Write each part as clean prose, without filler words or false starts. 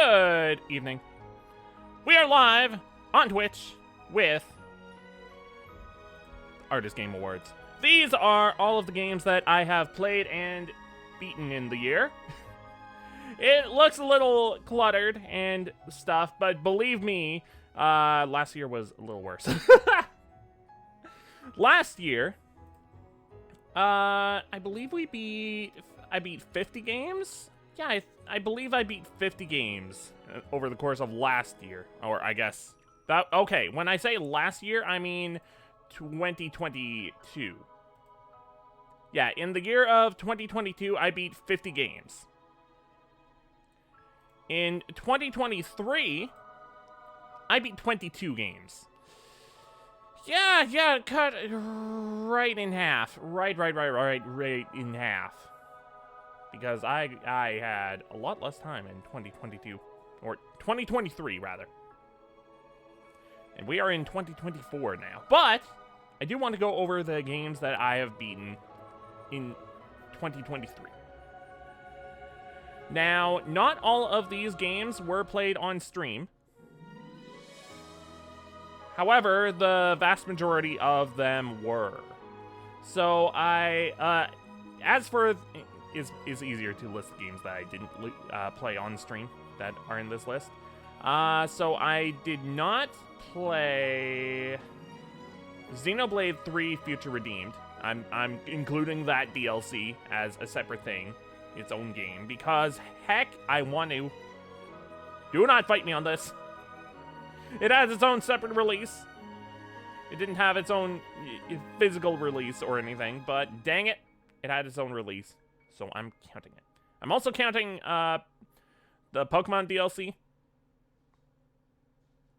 Good evening. We are live on Twitch with Ardiss Game Awards. These are all of the games that I have played and beaten in the year. It looks a little cluttered and stuff, but believe me, last year was a little worse. Last year, I believe I beat 50 games? Yeah, I believe I beat 50 games over the course of last year. Or I guess, okay, when I say last year, I mean 2022. Yeah, in the year of 2022, I beat 50 games. In 2023, I beat 22 games. Yeah, cut right in half. Right in half. Because I had a lot less time in 2022. Or 2023, rather. And we are in 2024 now. But I do want to go over the games that I have beaten in 2023. Now, not all of these games were played on stream. However, the vast majority of them were. So as for, is easier to list games that I didn't play on stream that are in this list. So I did not play Xenoblade 3 Future Redeemed. I'm including that DLC as a separate thing, its own game, because heck, I want to. Do not fight me on this. It has its own separate release. It didn't have its own physical release or anything, but dang it, it had its own release, so I'm counting it. I'm also counting the Pokemon DLC,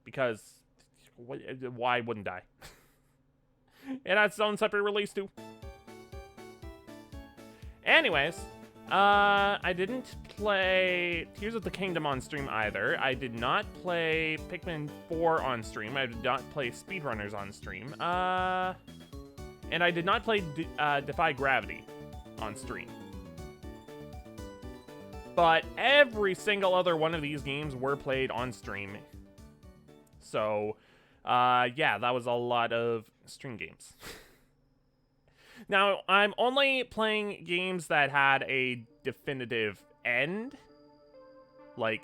because why wouldn't I? It has its own separate release too. Anyways, I didn't play Tears of the Kingdom on stream either. I did not play Pikmin 4 on stream. I did not play Speedrunners on stream. And I did not play Defy Gravity on stream. But every single other one of these games were played on stream. So, yeah, that was a lot of stream games. Now, I'm only playing games that had a definitive end, like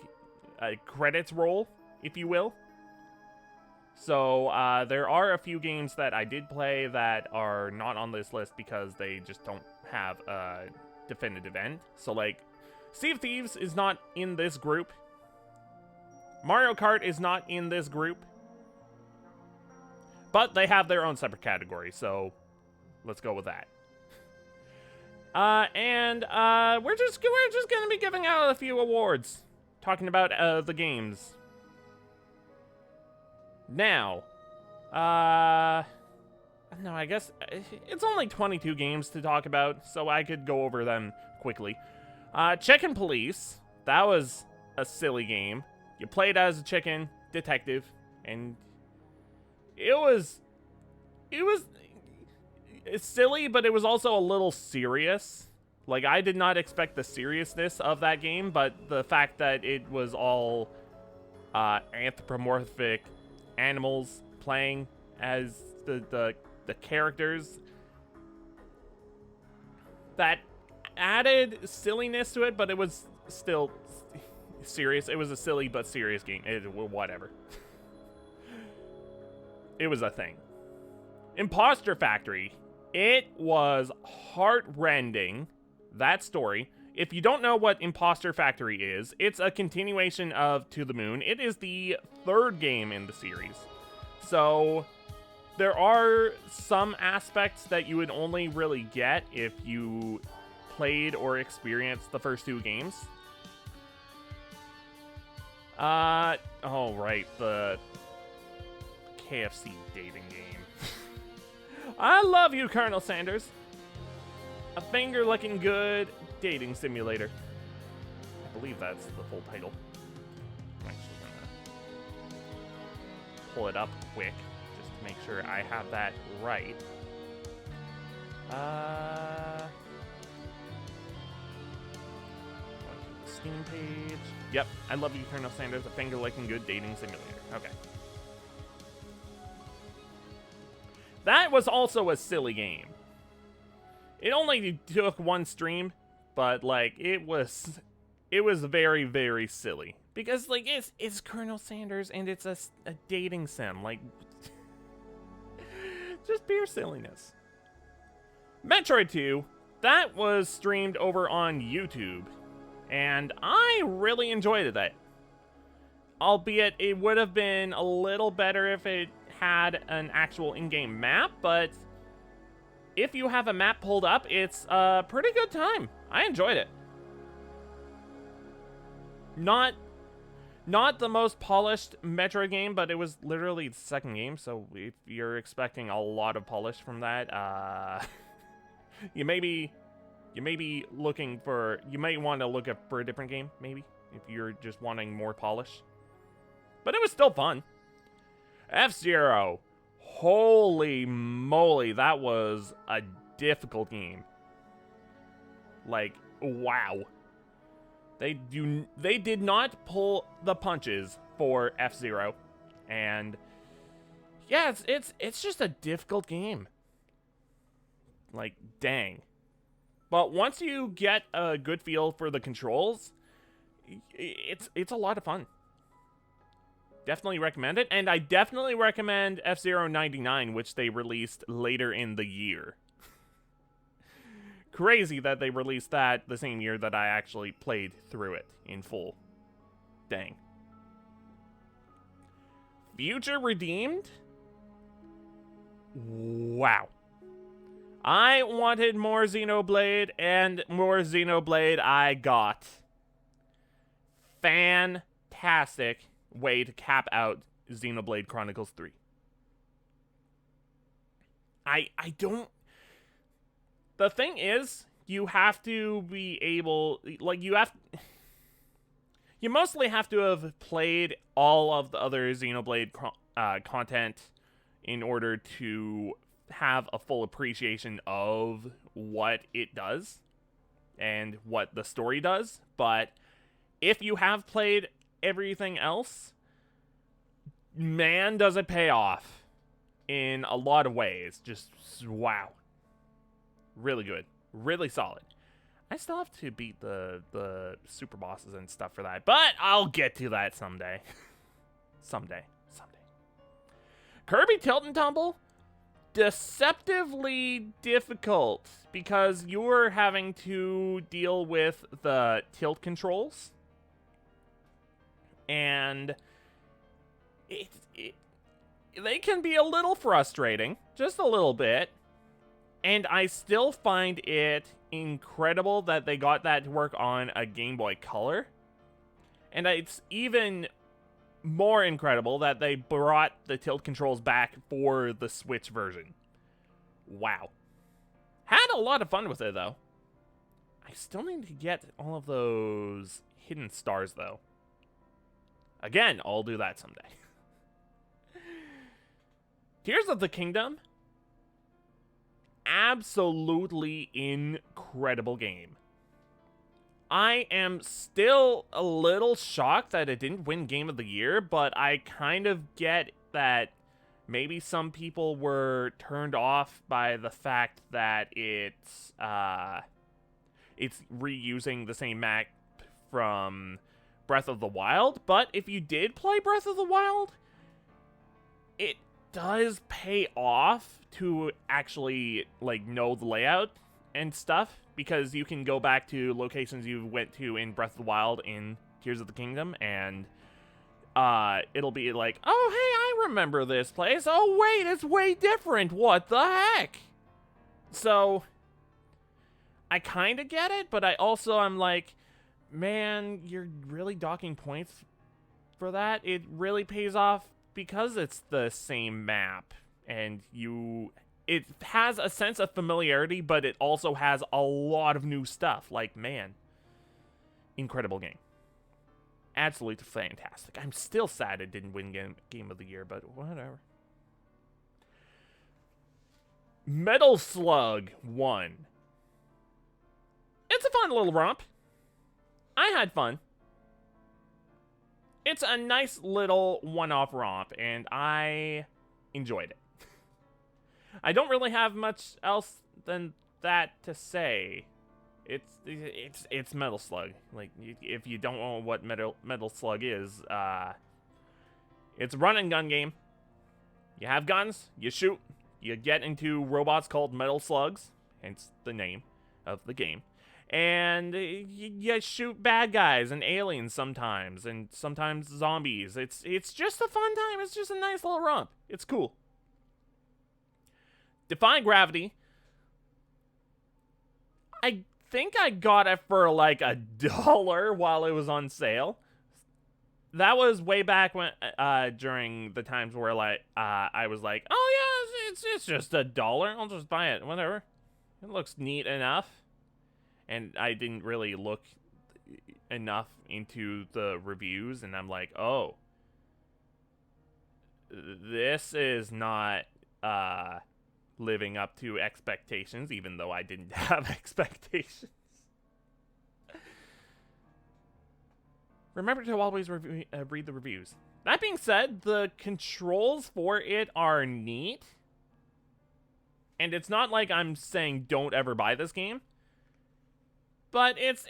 a credits roll, if you will. So, there are a few games that I did play that are not on this list because they just don't have a definitive end. So, like, Sea of Thieves is not in this group. Mario Kart is not in this group. But they have their own separate category, so let's go with that. We're just gonna be giving out a few awards, talking about the games. Now, no, I guess it's only 22 games to talk about, so I could go over them quickly. Chicken Police, that was a silly game. You played as a chicken detective, and it's silly, but it was also a little serious. Like, I did not expect the seriousness of that game, but the fact that it was all anthropomorphic animals playing as the characters, that added silliness to it, but it was still serious. It was a silly but serious game. Whatever. It was a thing. Imposter Factory. It was heart-rending, that story. If you don't know what Imposter Factory is, it's a continuation of To the Moon. It is the third game in the series. So, there are some aspects that you would only really get if you played or experienced the first two games. Oh, right, the KFC dating game. I love you, Colonel Sanders. A finger-licking good dating simulator. I believe that's the full title. I'm actually gonna pull it up quick, just to make sure I have that right. Steam page. Yep, I love you, Colonel Sanders. A finger-licking good dating simulator. Okay. That was also a silly game. It only took one stream, but like it was very, very silly because like it's Colonel Sanders and it's a dating sim, like just pure silliness. Metroid 2, that was streamed over on YouTube, and I really enjoyed it. Albeit it would have been a little better if it had an actual in-game map, but if you have a map pulled up, it's a pretty good time. I enjoyed it. Not the most polished Metroid game, but it was literally the second game, so if you're expecting a lot of polish from that, you may want to look up for a different game, maybe, if you're just wanting more polish. But it was still fun. F-Zero. Holy moly, that was a difficult game. Like, wow. They did not pull the punches for F-Zero. And yeah, it's just a difficult game. Like, dang. But once you get a good feel for the controls, it's a lot of fun. Definitely recommend it, and I definitely recommend F-Zero 99, which they released later in the year. Crazy that they released that the same year that I actually played through it in full. Dang. Future Redeemed? Wow. I wanted more Xenoblade, and more Xenoblade I got. Fantastic way to cap out Xenoblade Chronicles 3. I don't... The thing is, you have to be able... Like, you mostly have to have played all of the other Xenoblade content in order to have a full appreciation of what it does and what the story does. But if you have played everything else, man, does it pay off in a lot of ways. Just wow. Really good. Really solid. I still have to beat the super bosses and stuff for that, but I'll get to that someday. Someday. Kirby Tilt and Tumble? Deceptively difficult because you're having to deal with the tilt controls. And they can be a little frustrating, just a little bit. And I still find it incredible that they got that to work on a Game Boy Color. And it's even more incredible that they brought the tilt controls back for the Switch version. Wow. Had a lot of fun with it, though. I still need to get all of those hidden stars, though. Again, I'll do that someday. Tears of the Kingdom. Absolutely incredible game. I am still a little shocked that it didn't win Game of the Year, but I kind of get that maybe some people were turned off by the fact that it's reusing the same map from Breath of the Wild. But if you did play Breath of the Wild, it does pay off to actually like know the layout and stuff, because you can go back to locations you went to in Breath of the Wild in Tears of the Kingdom, and it'll be like, oh hey, I remember this place. Oh wait, it's way different. What the heck? So I kind of get it, but I'm like, man, you're really docking points for that. It really pays off because it's the same map, and it has a sense of familiarity, but it also has a lot of new stuff. Like, man, incredible game. Absolutely fantastic. I'm still sad it didn't win Game of the Year, but whatever. Metal Slug 1. It's a fun little romp. I had fun. It's a nice little one-off romp, and I enjoyed it. I don't really have much else than that to say. It's Metal Slug. Like, if you don't know what Metal Slug is, it's a run and gun game. You have guns, you shoot, you get into robots called Metal Slugs, hence the name of the game. And you shoot bad guys and aliens sometimes, and sometimes zombies. It's just a fun time. It's just a nice little romp. It's cool. Defy Gravity. I think I got it for like $1 while it was on sale. That was way back when, during the times where like I was like, oh yeah, it's just $1. I'll just buy it. Whatever. It looks neat enough. And I didn't really look enough into the reviews, and I'm like, oh, this is not living up to expectations, even though I didn't have expectations. Remember to always read the reviews. That being said, the controls for it are neat. And it's not like I'm saying don't ever buy this game. But it's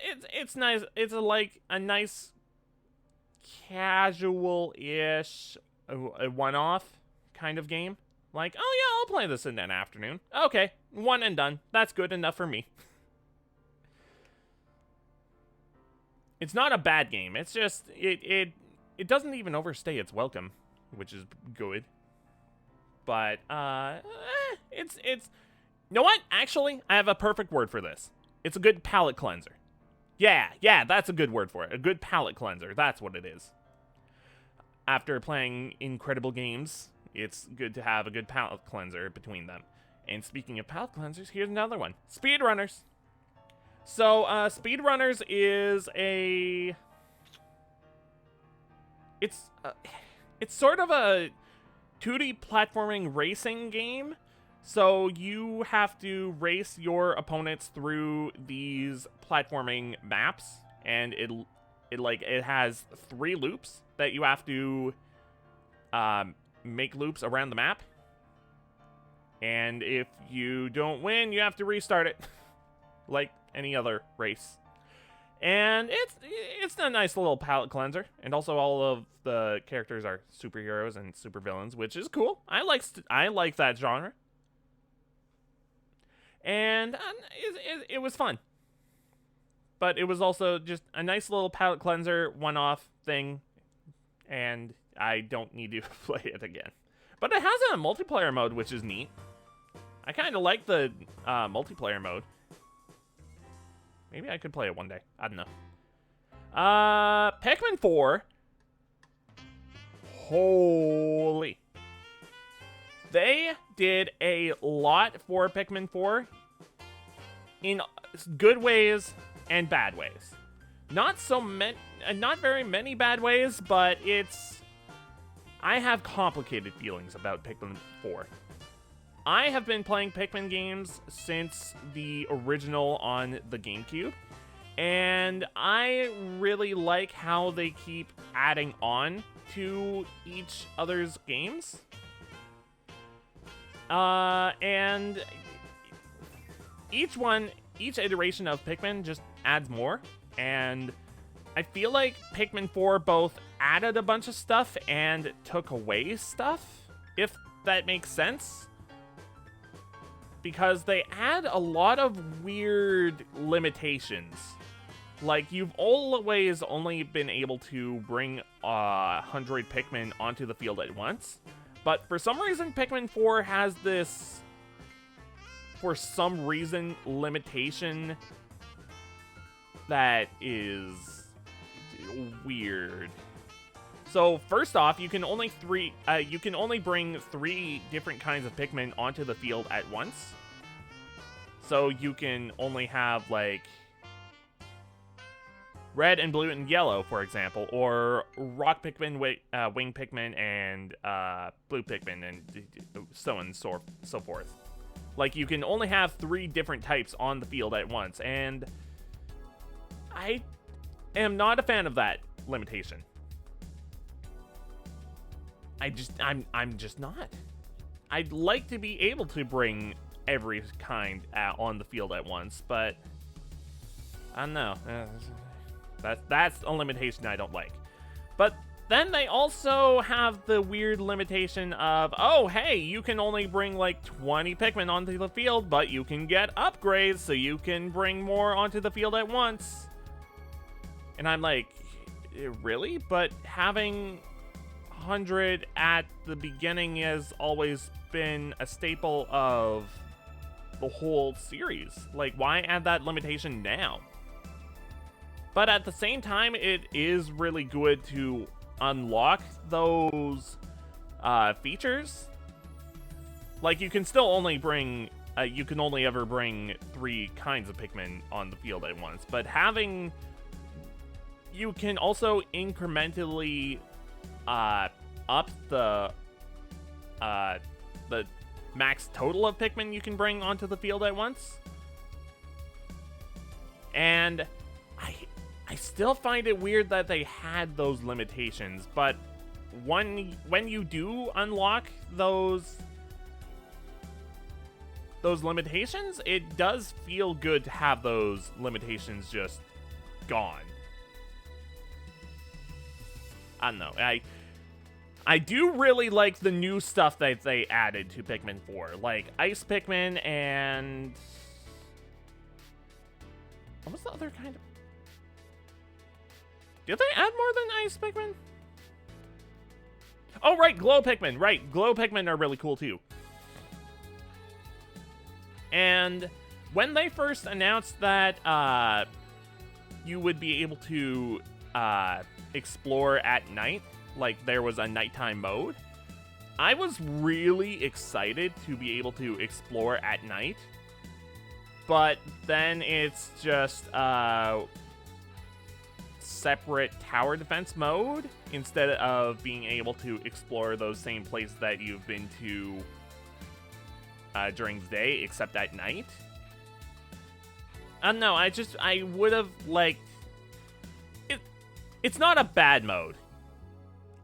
nice. It's like a nice casual-ish a one-off kind of game. Like, oh yeah, I'll play this in an afternoon. Okay, one and done. That's good enough for me. It's not a bad game. It's just it doesn't even overstay its welcome, which is good. But it's you know what? Actually, I have a perfect word for this. It's a good palate cleanser. Yeah, that's a good word for it. A good palate cleanser. That's what it is. After playing incredible games, it's good to have a good palate cleanser between them. And speaking of palate cleansers, here's another one. Speedrunners. So, Speedrunners is a... It's sort of a 2D platforming racing game. So you have to race your opponents through these platforming maps, and it has 3 loops that you have to make loops around the map. And if you don't win, you have to restart it, like any other race. And it's a nice little palate cleanser, and also all of the characters are superheroes and supervillains, which is cool. I like that genre. And it was fun. But it was also just a nice little palate cleanser, one-off thing. And I don't need to play it again. But it has a multiplayer mode, which is neat. I kind of like the multiplayer mode. Maybe I could play it one day. I don't know. Pikmin 4. Holy. They did a lot for Pikmin 4 in good ways and bad ways. Not very many bad ways, but I have complicated feelings about Pikmin 4. I have been playing Pikmin games since the original on the GameCube, and I really like how they keep adding on to each other's games. And each iteration of Pikmin just adds more, and I feel like Pikmin 4 both added a bunch of stuff and took away stuff, if that makes sense. Because they add a lot of weird limitations. Like, you've always only been able to bring 100 Pikmin onto the field at once. But for some reason, Pikmin 4 has this, for some reason, limitation that is weird. So first off, you can only bring 3 different kinds of Pikmin onto the field at once. So you can only have like red and blue and yellow, for example, or rock Pikmin, wing Pikmin, and blue Pikmin, and so on and so forth. Like, you can only have 3 different types on the field at once, and am not a fan of that limitation. I'm just not. I'd like to be able to bring every kind on the field at once, but I don't know. That's a limitation I don't like. But then they also have the weird limitation of, oh, hey, you can only bring like 20 Pikmin onto the field, but you can get upgrades so you can bring more onto the field at once. And I'm like, really? But having 100 at the beginning has always been a staple of the whole series. Like, why add that limitation now? But at the same time, it is really good to unlock those features. Like, you can still only bring, you can only ever bring 3 kinds of Pikmin on the field at once. But having, you can also incrementally up the max total of Pikmin you can bring onto the field at once. And I still find it weird that they had those limitations, but when you do unlock those limitations, it does feel good to have those limitations just gone. I don't know. I do really like the new stuff that they added to Pikmin 4, like Ice Pikmin and what was the other kind of? Did they add more than Ice Pikmin? Oh, right, Glow Pikmin. Right, Glow Pikmin are really cool, too. And when they first announced that you would be able to explore at night, like there was a nighttime mode, I was really excited to be able to explore at night. But then it's just separate tower defense mode instead of being able to explore those same places that you've been to during the day, except at night. No, I would have liked it. It's not a bad mode.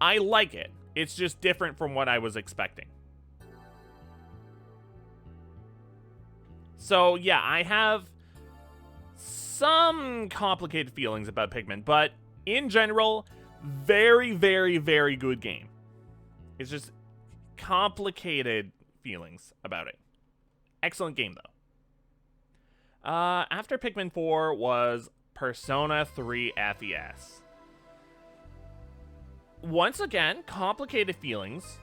I like it. It's just different from what I was expecting. So yeah, I have some complicated feelings about Pikmin, but in general, very, very, very good game. It's just complicated feelings about it. Excellent game, though. After Pikmin 4 was Persona 3 FES. Once again, complicated feelings,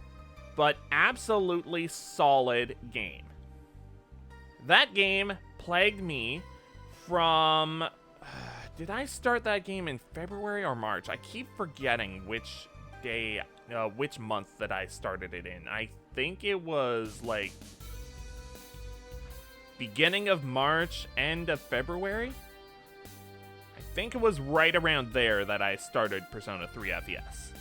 but absolutely solid game. That game plagued me from... did I start that game in February or March? I keep forgetting which day, which month that I started it in. I think it was like beginning of March, end of February. I think it was right around there that I started Persona 3 FES.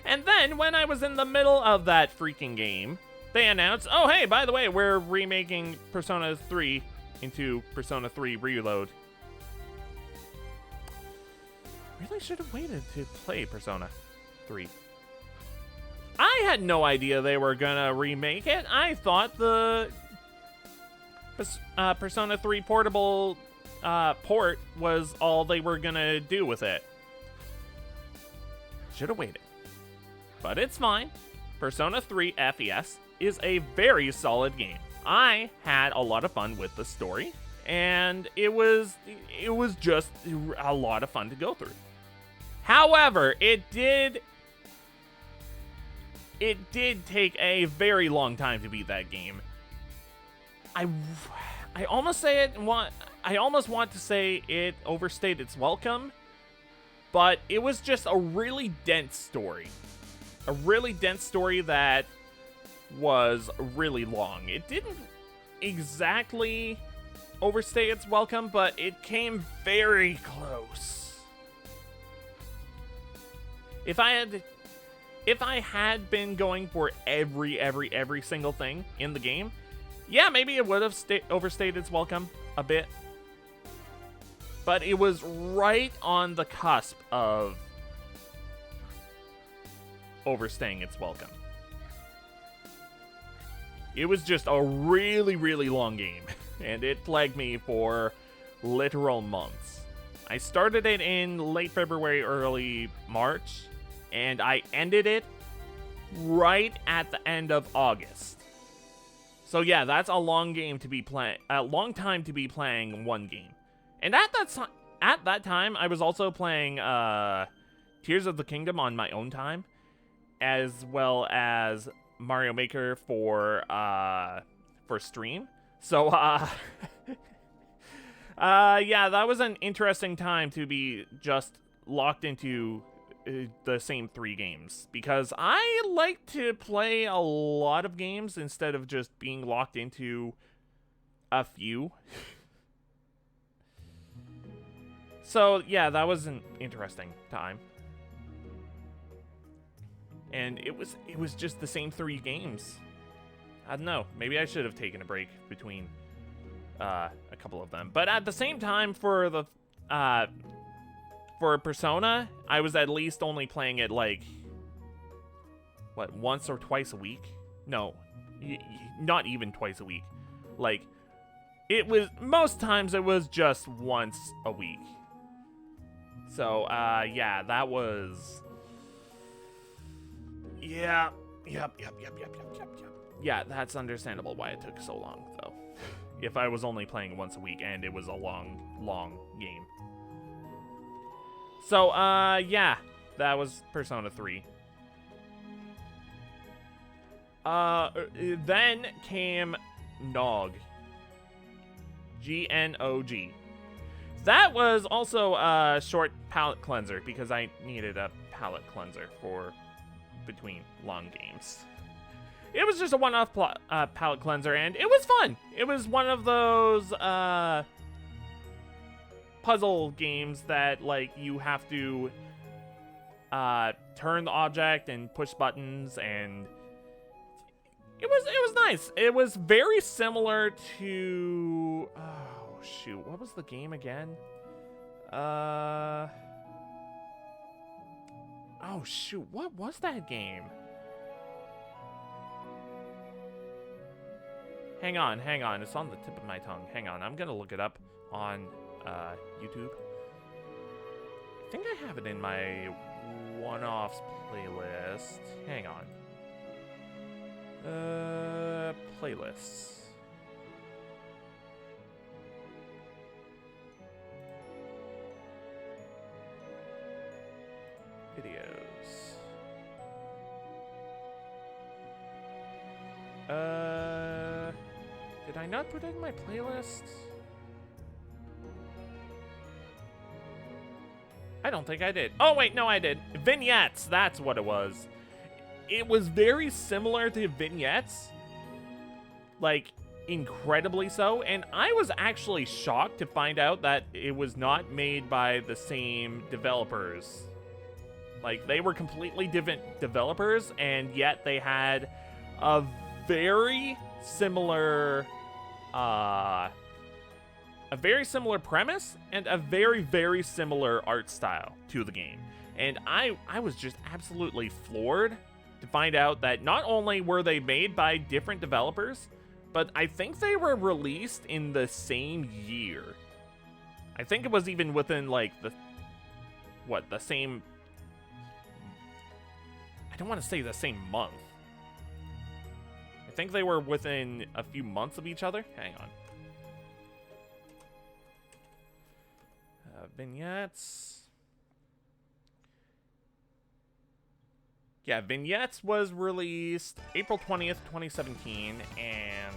And then when I was in the middle of that freaking game, they announced, oh hey, by the way, we're remaking Persona 3 into Persona 3 Reload. Really should have waited to play Persona 3. I had no idea they were gonna remake it. I thought the Persona 3 portable port was all they were gonna do with it. Should have waited. But it's fine. Persona 3 FES is a very solid game. I had a lot of fun with the story, and it was just a lot of fun to go through. However, it did take a very long time to beat that game. I almost want to say it overstayed its welcome, but it was just a really dense story. A really dense story that was really long. It didn't exactly overstay its welcome, but it came very close. If I had been going for every single thing in the game, yeah, maybe it would have overstayed its welcome a bit. but it was right on the cusp of overstaying its welcome. It was just a really, really long game, and it plagued me for literal months. I started it in late February, early March, and I ended it right at the end of August. So yeah, that's a long game to be a long time to be playing one game. And at that time, I was also playing Tears of the Kingdom on my own time, as well as Mario Maker for stream. So yeah, that was an interesting time to be just locked into the same 3 games, because I like to play a lot of games instead of just being locked into a few. So yeah, that was an interesting time. And it was just the same 3 games. I don't know, maybe I should have taken a break between a couple of them. But at the same time, for the for Persona, I was at least only playing it like, what, once or twice a week? No, not even twice a week. Like, it was, most times it was just once a week. So, yeah, that was, yeah, yep. Yeah, that's understandable why it took so long, though. If I was only playing once a week and it was a long game. So, yeah, that was Persona 3. Then came Nog. G-N-O-G. That was also a short palate cleanser, because I needed a palate cleanser for between long games. It was just a one-off palate cleanser, and it was fun. It was one of those, puzzle games that, like, you have to turn the object and push buttons, and it was nice. It was very similar to, oh shoot, what was the game again? Oh shoot, what was that game? Hang on, it's on the tip of my tongue. Hang on, I'm gonna look it up on YouTube. I think I have it in my one-offs playlist. Hang on. Playlists. Videos. Did I not put it in my playlist? I don't think I did. Oh, wait, no, I did. Vignettes, that's what it was. It was very similar to Vignettes. Like, incredibly so. And I was actually shocked to find out that it was not made by the same developers. Like, they were completely different developers, and yet they had a very similar premise and a very, very similar art style to the game. And I was just absolutely floored to find out that not only were they made by different developers, but I think they were released in the same year. I think it was even within, like, the same, I don't want to say the same month. I think they were within a few months of each other. Hang on. Vignettes. Yeah, Vignettes was released April 20th, 2017, and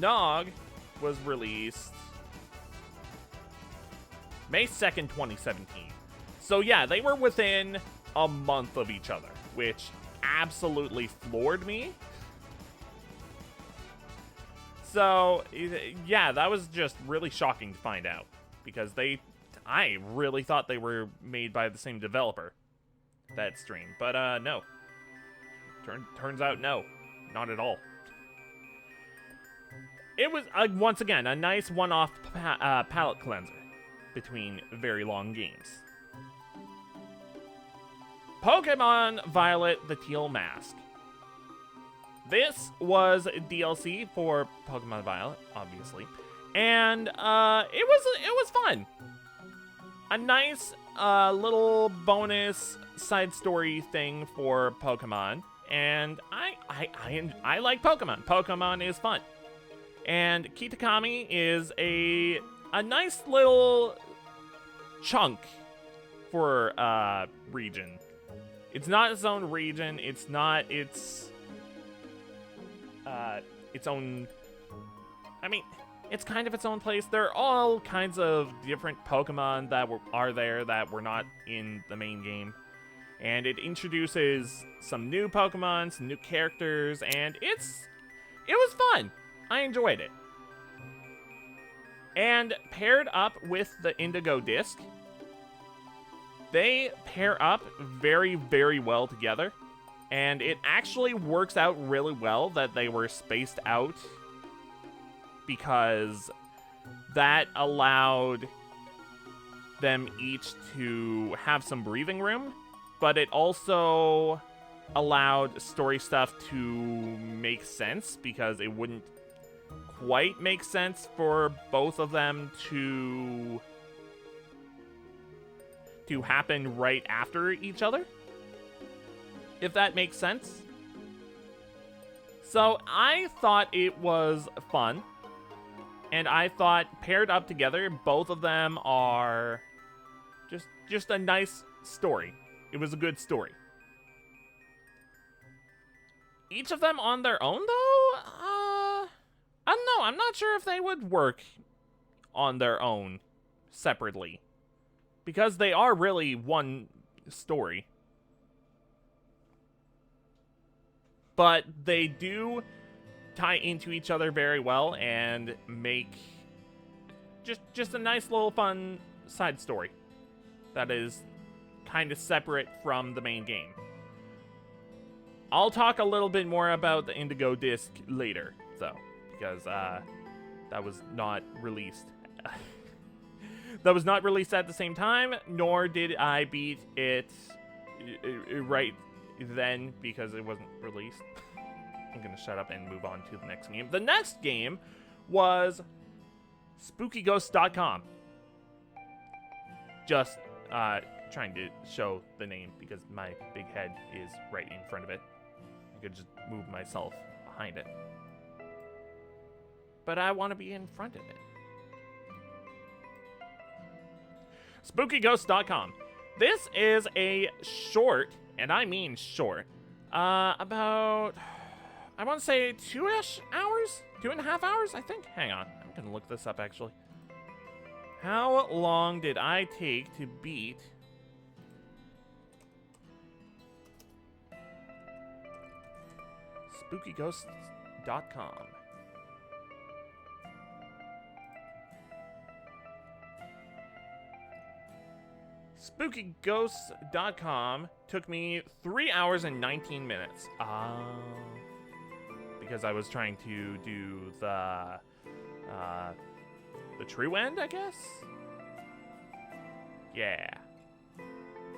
Nog was released May 2nd, 2017. So yeah, they were within a month of each other, which absolutely floored me. So, yeah, that was just really shocking to find out, because I really thought they were made by the same developer, that stream. But, no. Turns out, no. Not at all. it was, once again, a nice one-off palate cleanser between very long games. Pokemon Violet the Teal Mask. This was DLC for Pokemon Violet, obviously, and it was fun. A nice little bonus side story thing for Pokemon, and I like Pokemon. Pokemon is fun, and Kitakami is a nice little chunk for region. It's not its own region. It's not its own. I mean, it's kind of its own place. There are all kinds of different Pokemon that are there that were not in the main game. And it introduces some new Pokemon, some new characters, and it was fun. I enjoyed it. And paired up with the Indigo Disc, they pair up very, very well together. And it actually works out really well that they were spaced out, because that allowed them each to have some breathing room, but it also allowed story stuff to make sense, because it wouldn't quite make sense for both of them to happen right after each other, if that makes sense. So I thought it was fun, and I thought paired up together, both of them are just a nice story. It was a good story. Each of them on their own, though, I don't know. I'm not sure if they would work on their own separately, because they are really one story. But they do tie into each other very well and make just a nice little fun side story that is kind of separate from the main game. I'll talk a little bit more about the Indigo Disc later, though, because that was not released. That was not released at the same time, nor did I beat it right then, because it wasn't released. I'm gonna shut up and move on to the next game. The next game was SpookyGhost.com. Just trying to show the name because my big head is right in front of it. I could just move myself behind it, but I want to be in front of it. SpookyGhost.com. This is a short, and I mean short, about, I want to say 2-ish hours? 2.5 hours, I think? Hang on, I'm going to look this up, actually. How long did I take to beat SpookyGhosts.com? SpookyGhosts.com took me 3 hours and 19 minutes. Because I was trying to do the true end, I guess? Yeah.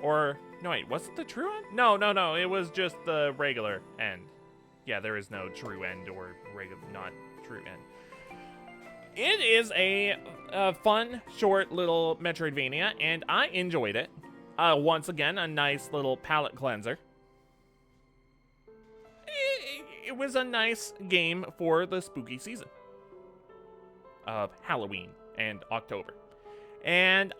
Or, no wait, was it the true end? No, it was just the regular end. Yeah, there is no true end or not true end. It is a fun, short little Metroidvania, and I enjoyed it. Once again, a nice little palate cleanser. It was a nice game for the spooky season of Halloween and October. And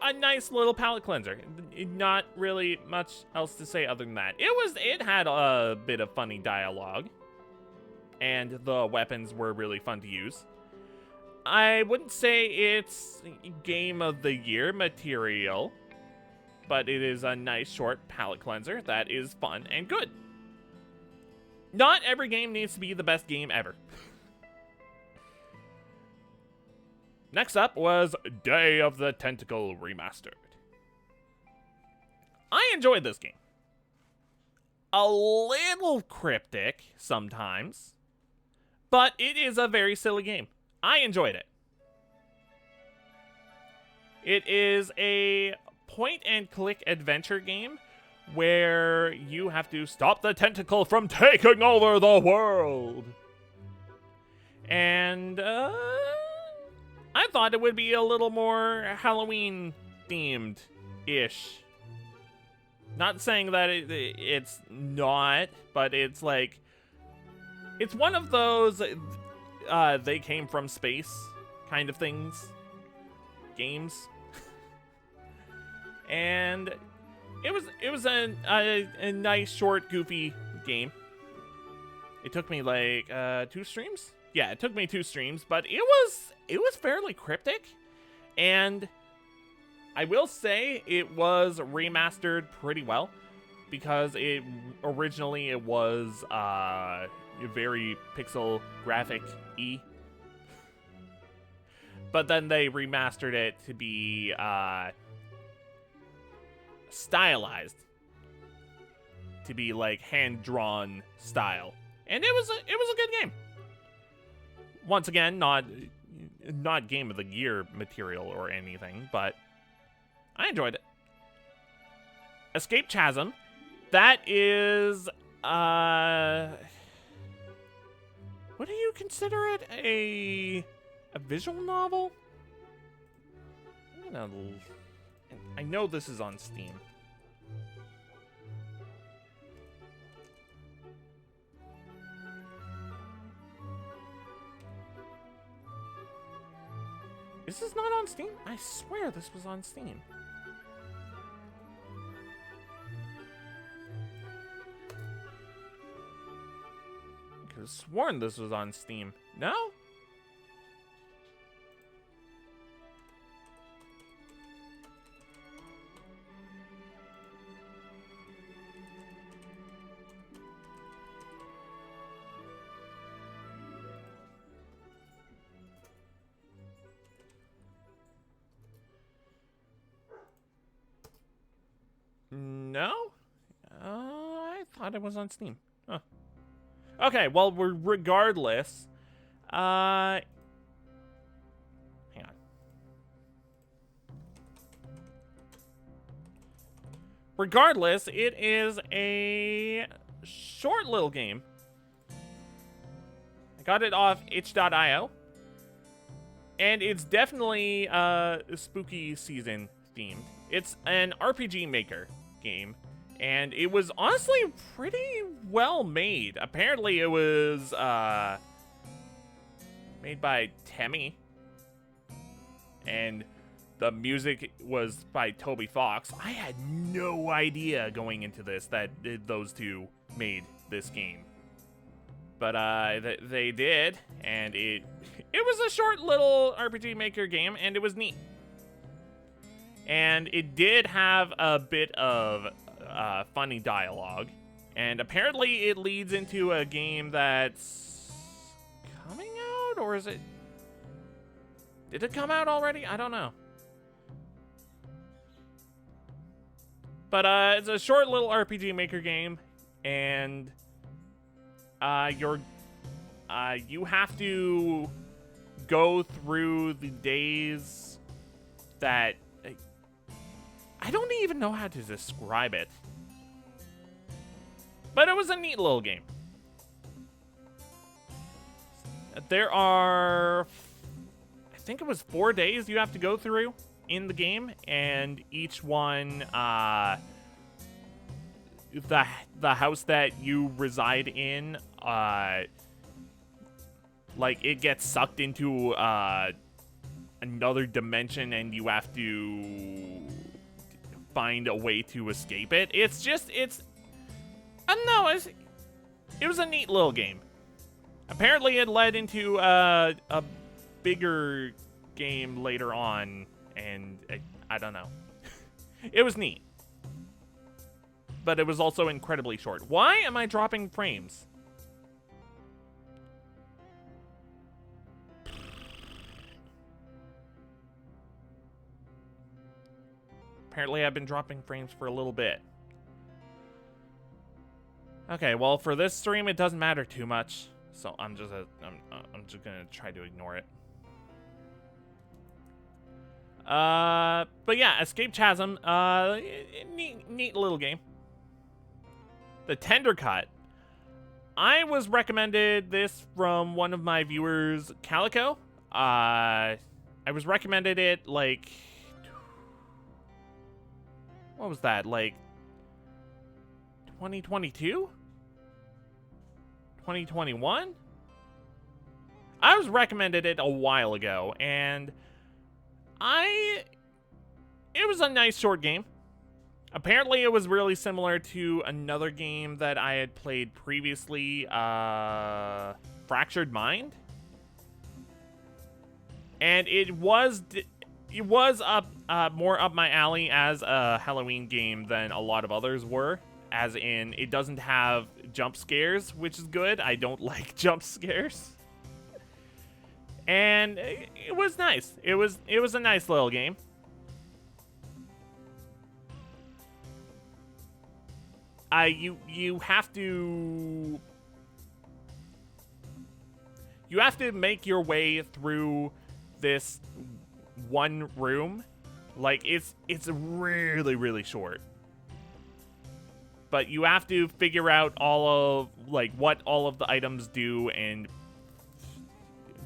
a nice little palate cleanser. Not really much else to say other than that. It had a bit of funny dialogue, and the weapons were really fun to use. I wouldn't say it's Game of the Year material, but it is a nice short palate cleanser that is fun and good. Not every game needs to be the best game ever. Next up was Day of the Tentacle Remastered. I enjoyed this game. A little cryptic sometimes, but it is a very silly game. I enjoyed it. It is a point-and-click adventure game where you have to stop the tentacle from taking over the world. And I thought it would be a little more Halloween-themed-ish. Not saying that it's not, but it's like... It's one of those they came from space kind of things. Games. And it was a nice, short, goofy game. It took me like 2 streams? Yeah, it took me 2 streams, but it was fairly cryptic. And I will say it was remastered pretty well, because originally it was very pixel graphic-y. But then they remastered it to be stylized, to be like hand-drawn style, and it was a good game. Once again, not Game of the Year material or anything, but I enjoyed it. Escape Chasm, that is what do you consider it? A visual novel? I know this is on Steam. Is this not on Steam? I swear this was on Steam. I could have sworn this was on Steam. No? No? I thought it was on Steam. Huh. Okay, well, regardless, hang on. Regardless, it is a short little game. I got it off itch.io. And it's definitely spooky season themed. It's an RPG Maker game, and it was honestly pretty well made. Apparently it was made by Temmie, and the music was by Toby Fox. I had no idea going into this that those two made this game, but they did, and it was a short little RPG Maker game, and it was neat. And it did have a bit of funny dialogue. And apparently it leads into a game that's coming out? Or is it... Did it come out already? I don't know. But it's a short little RPG Maker game. And you have to go through the days that... I don't even know how to describe it. But it was a neat little game. There are, I think it was 4 days you have to go through in the game, and each one, the house that you reside in, like it gets sucked into another dimension, and you have to find a way to escape it. I don't know, it was a neat little game. Apparently it led into a bigger game later on, and I don't know. It was neat. But it was also incredibly short. Why am I dropping frames? Apparently I've been dropping frames for a little bit. Okay, well, for this stream, it doesn't matter too much. So I'm just gonna try to ignore it. But yeah, Escape Chasm, neat little game. The Tender Cut. I was recommended this from one of my viewers, Calico. I was recommended it, like, what was that, like 2022? 2021? I was recommended it a while ago, and it was a nice short game. Apparently it was really similar to another game that I had played previously, Fractured Mind. And it was more up my alley as a Halloween game than a lot of others were. As in, it doesn't have jump scares, which is good. I don't like jump scares. And it was nice. It was a nice little game. You have to make your way through this one room. Like, it's really short. But you have to figure out all of, like, what all of the items do and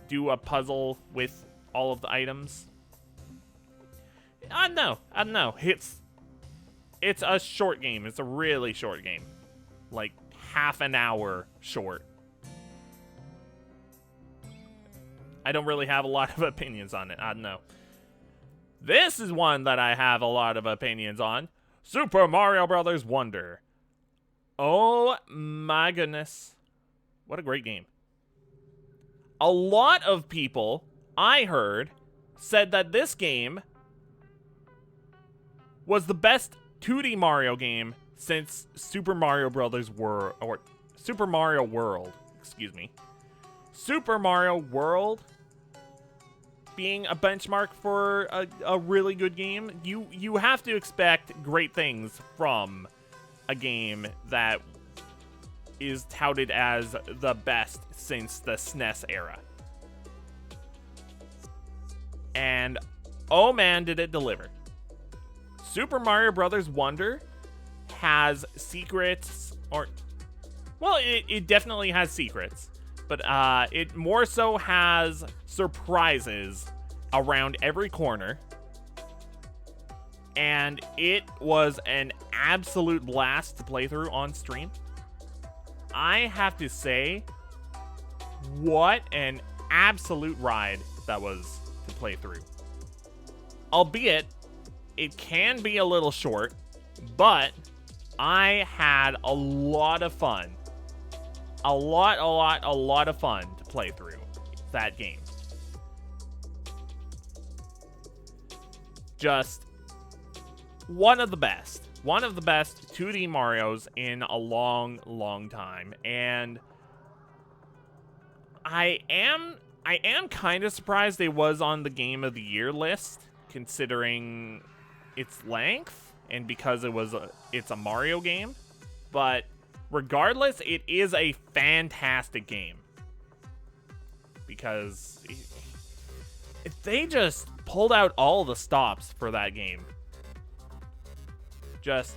do a puzzle with all of the items. I don't know. It's a short game. It's a really short game. Like, half an hour short. I don't really have a lot of opinions on it. I don't know. This is one that I have a lot of opinions on. Super Mario Bros. Wonder. Oh my goodness. What a great game. A lot of people, I heard, said that this game was the best 2D Mario game since Super Mario Brothers or Super Mario World, excuse me. Super Mario World being a benchmark for a really good game. You have to expect great things from a game that is touted as the best since the SNES era. And oh man, did it deliver. Super Mario Bros. Wonder has secrets, well, it definitely has secrets, but it more so has surprises around every corner. And it was an absolute blast to play through on stream. I have to say, what an absolute ride that was to play through. Albeit, it can be a little short, but I had a lot of fun. A lot of fun to play through that game. Just one of the best 2D Marios in a long time. And I am kind of surprised it was on the Game of the Year list, considering its length and because it's a Mario game. But regardless, it is a fantastic game, because they just pulled out all the stops for that game. Just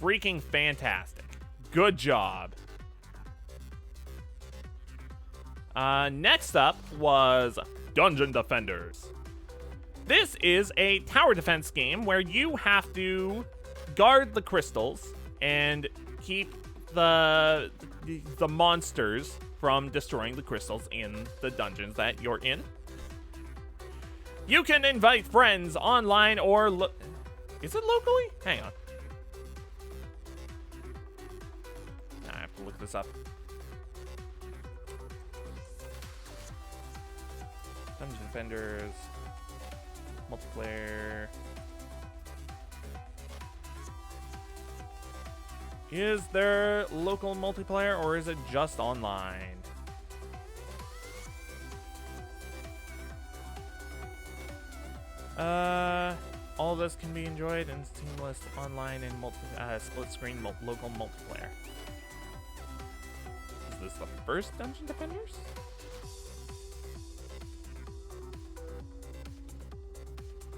freaking fantastic. Good job. Next up was Dungeon Defenders. This is a tower defense game where you have to guard the crystals and keep the monsters from destroying the crystals in the dungeons that you're in. You can invite friends online or is it locally? Hang on. I have to look this up. Dungeon Defenders multiplayer. Is there local multiplayer or is it just online? All of this can be enjoyed in seamless online and split screen local multiplayer. Is this the first Dungeon Defenders?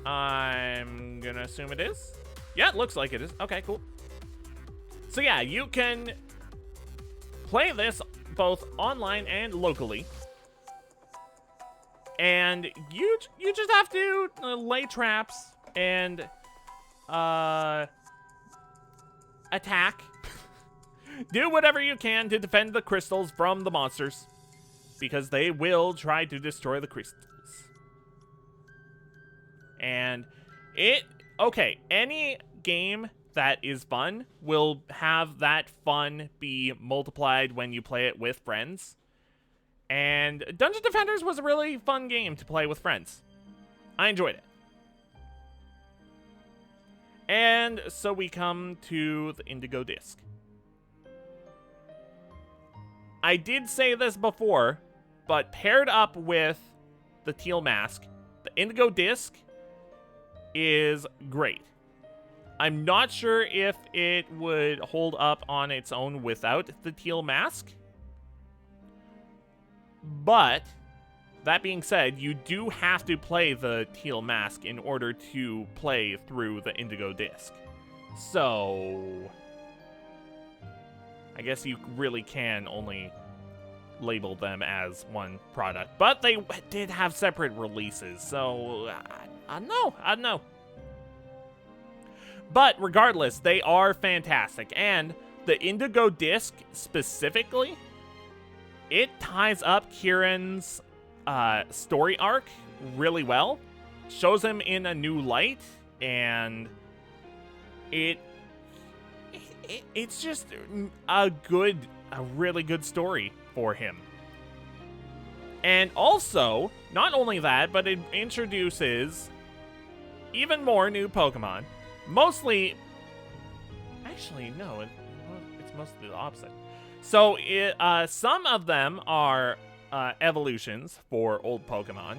I'm gonna assume it is. Yeah, it looks like it is. Okay, cool. So yeah, you can play this both online and locally. And you just have to lay traps and attack. Do whatever you can to defend the crystals from the monsters, because they will try to destroy the crystals. And any game that is fun will have that fun be multiplied when you play it with friends. And Dungeon Defenders was a really fun game to play with friends. I enjoyed it. And so we come to the Indigo Disc. I did say this before, but paired up with the Teal Mask, the Indigo Disc is great. I'm not sure if it would hold up on its own without the Teal Mask. But, that being said, you do have to play the Teal Mask in order to play through the Indigo Disc. So, I guess you really can only label them as one product. But they did have separate releases, so I don't know. But regardless, they are fantastic. And the Indigo Disc specifically, it ties up Kieran's story arc really well. Shows him in a new light, and it's just a really good story for him. And also, not only that, but it introduces even more new Pokemon. Mostly, actually, no, it's mostly the opposite. So, some of them are evolutions for old Pokemon,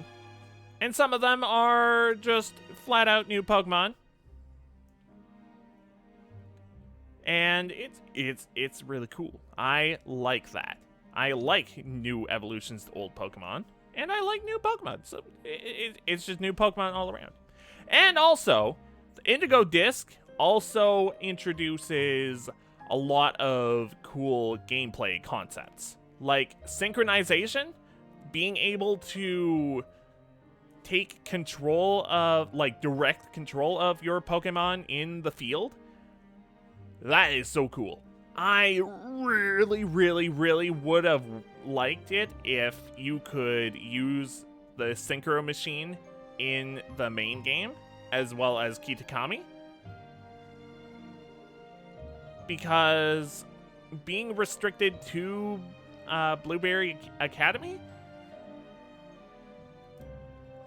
and some of them are just flat out new Pokemon. And it's really cool. I like that. I like new evolutions to old Pokemon, and I like new Pokemon. So it's just new Pokemon all around. And also, the Indigo Disc also introduces a lot of cool gameplay concepts, like synchronization, being able to take control of, like, direct control of your Pokemon in the field. That is so cool. I really, really, really would have liked it if you could use the Synchro Machine in the main game, as well as Kitakami. Because being restricted to Blueberry Academy,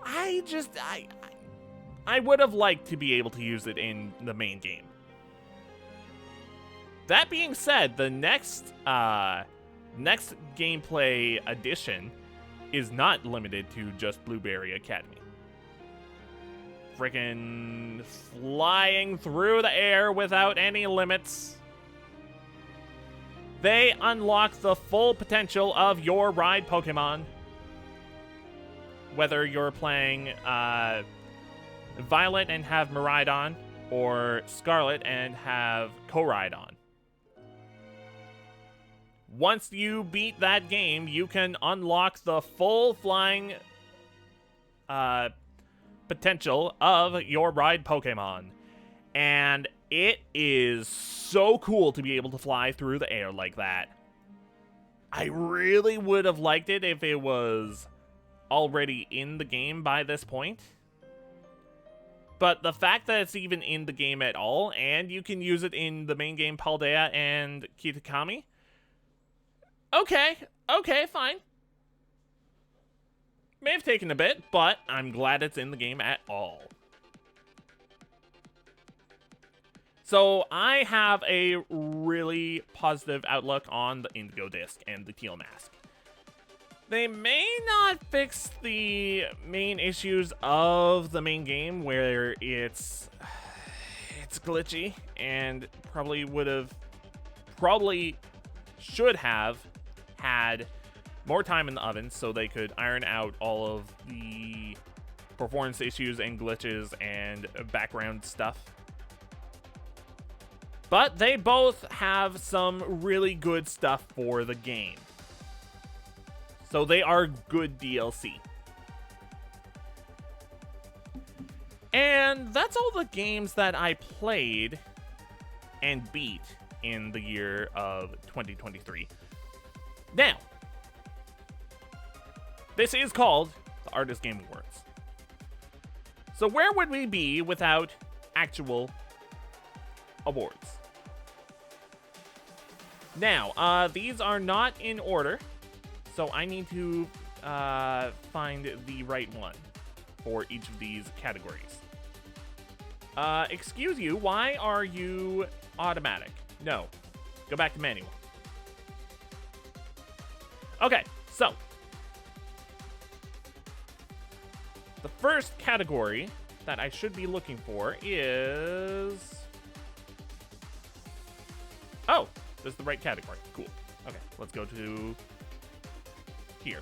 I would have liked to be able to use it in the main game. That being said, the next gameplay addition is not limited to just Blueberry Academy. Freaking flying through the air without any limits. They unlock the full potential of your ride Pokemon. Whether you're playing Violet and have Miraidon, or Scarlet and have Koraidon. Once you beat that game, you can unlock the full flying potential of your ride Pokemon. And it is so cool to be able to fly through the air like that. I really would have liked it if it was already in the game by this point. But the fact that it's even in the game at all, and you can use it in the main game Paldea and Kitakami, okay, fine. May have taken a bit, but I'm glad it's in the game at all. So I have a really positive outlook on the Indigo Disc and the Teal Mask. They may not fix the main issues of the main game, where it's glitchy, and probably should have had more time in the oven so they could iron out all of the performance issues and glitches and background stuff. But they both have some really good stuff for the game. So they are good DLC. And that's all the games that I played and beat in the year of 2023. Now, this is called the Ardiss Game Awards. So where would we be without actual awards? Now, these are not in order, so I need to find the right one for each of these categories. Excuse you, why are you automatic? No, go back to manual. Okay, so the first category that I should be looking for is... Oh, this is the right category. Cool. Okay, let's go to here.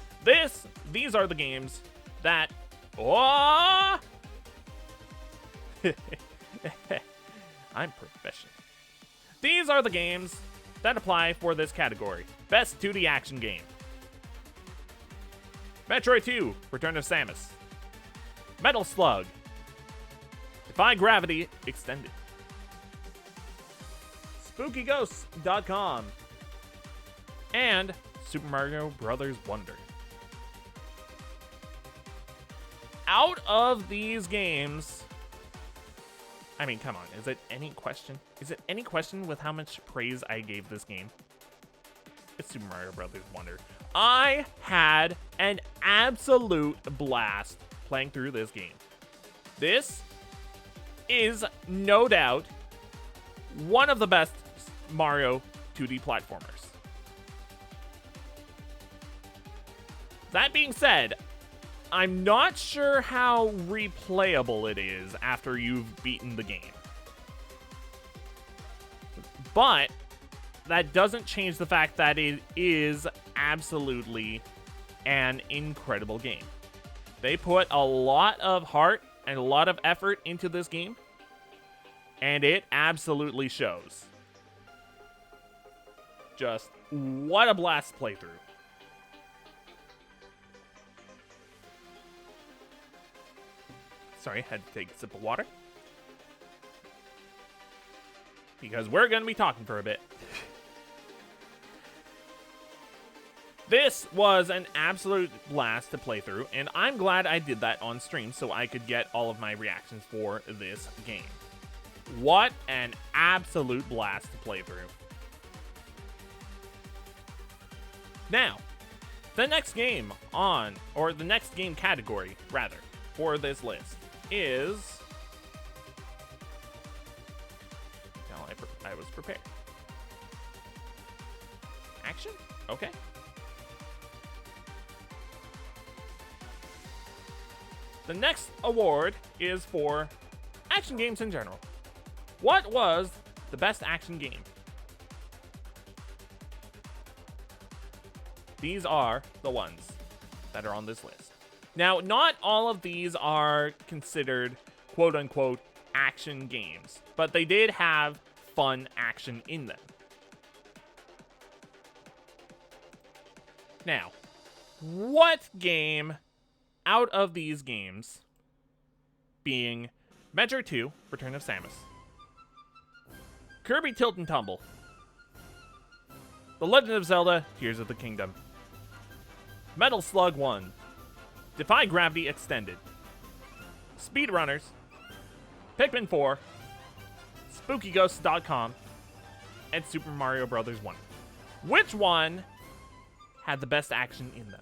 These are the games that... Oh! I'm professional. These are the games that apply for this category. Best 2D action game. Metroid 2, Return of Samus. Metal Slug. Defy Gravity Extended. SpookyGhosts.com. And Super Mario Bros. Wonder. Out of these games, I mean, come on, is it any question? Is it any question with how much praise I gave this game? It's Super Mario Bros. Wonder. I had an absolute blast playing through this game. This is no doubt one of the best Mario 2D platformers. That being said, I'm not sure how replayable it is after you've beaten the game. But that doesn't change the fact that it is absolutely an incredible game. They put a lot of heart and a lot of effort into this game, and it absolutely shows. Just what a blast to play through. Sorry, had to take a sip of water. Because we're going to be talking for a bit. This was an absolute blast to play through, and I'm glad I did that on stream so I could get all of my reactions for this game. What an absolute blast to play through. Now, the next game the next game category, rather, for this list is... I was prepared. Action? Okay. The next award is for action games in general. What was the best action game? These are the ones that are on this list. Now, not all of these are considered quote-unquote action games, but they did have fun action in them. Now, what game out of these games, being Metroid 2, Return of Samus, Kirby Tilt and Tumble, The Legend of Zelda, Tears of the Kingdom, Metal Slug 1, Defy Gravity Extended, Speedrunners, Pikmin 4, SpookyGhosts.com, and Super Mario Bros. Wonder. Which one had the best action in them?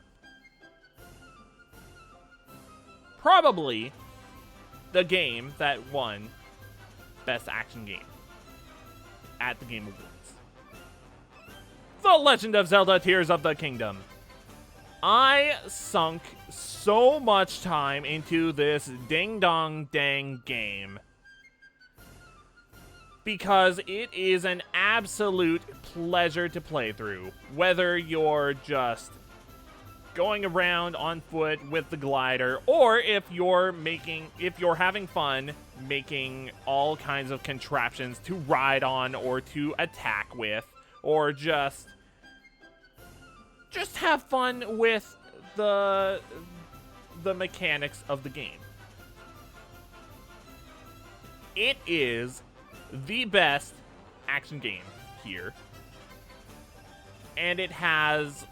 Probably the game that won Best Action Game at the Game Awards. The Legend of Zelda Tears of the Kingdom. I sunk so much time into this ding-dong-dang game. because it is an absolute pleasure to play through, whether you're just going around on foot with the glider, or if you're having fun making all kinds of contraptions to ride on or to attack with, or just have fun with the mechanics of the game. It is the best action game here, and it has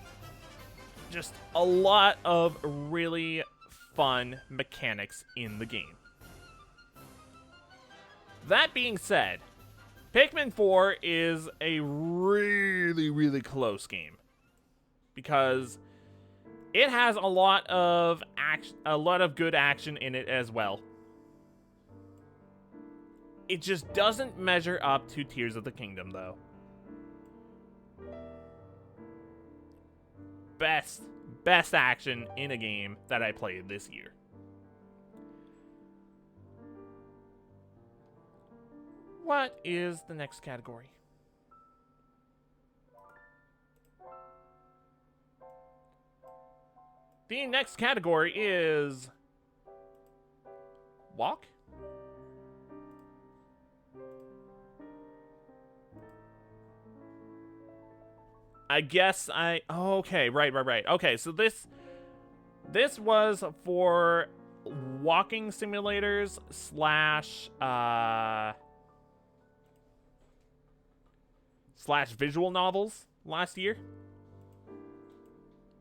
just a lot of really fun mechanics in the game. That being said, Pikmin 4 is a really, really close game because it has a lot of good action in it as well. It just doesn't measure up to Tears of the Kingdom, though. Best action in a game that I played this year. What is the next category? The next category is walk. I guess okay, right. Okay, so this was for walking simulators slash visual novels last year.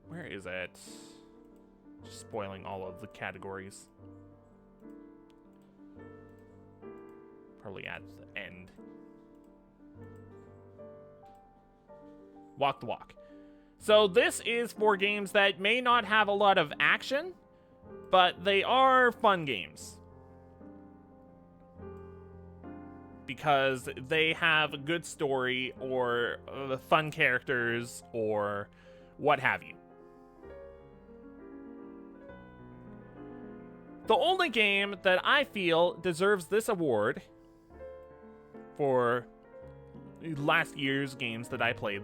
Where is it? Just spoiling all of the categories. Probably at the end. Walk the walk. So this is for games that may not have a lot of action, but they are fun games. Because they have a good story or fun characters or what have you. The only game that I feel deserves this award for last year's games that I played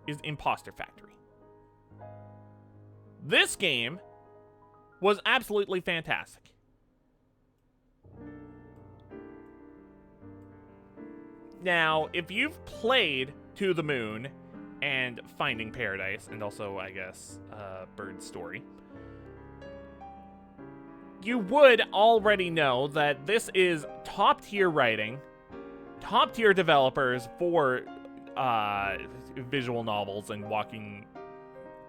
is Imposter Factory. This game was absolutely fantastic. Now, if you've played To the Moon and Finding Paradise, and also, I guess, Bird's Story, you would already know that this is top-tier writing, top-tier developers for visual novels and walking.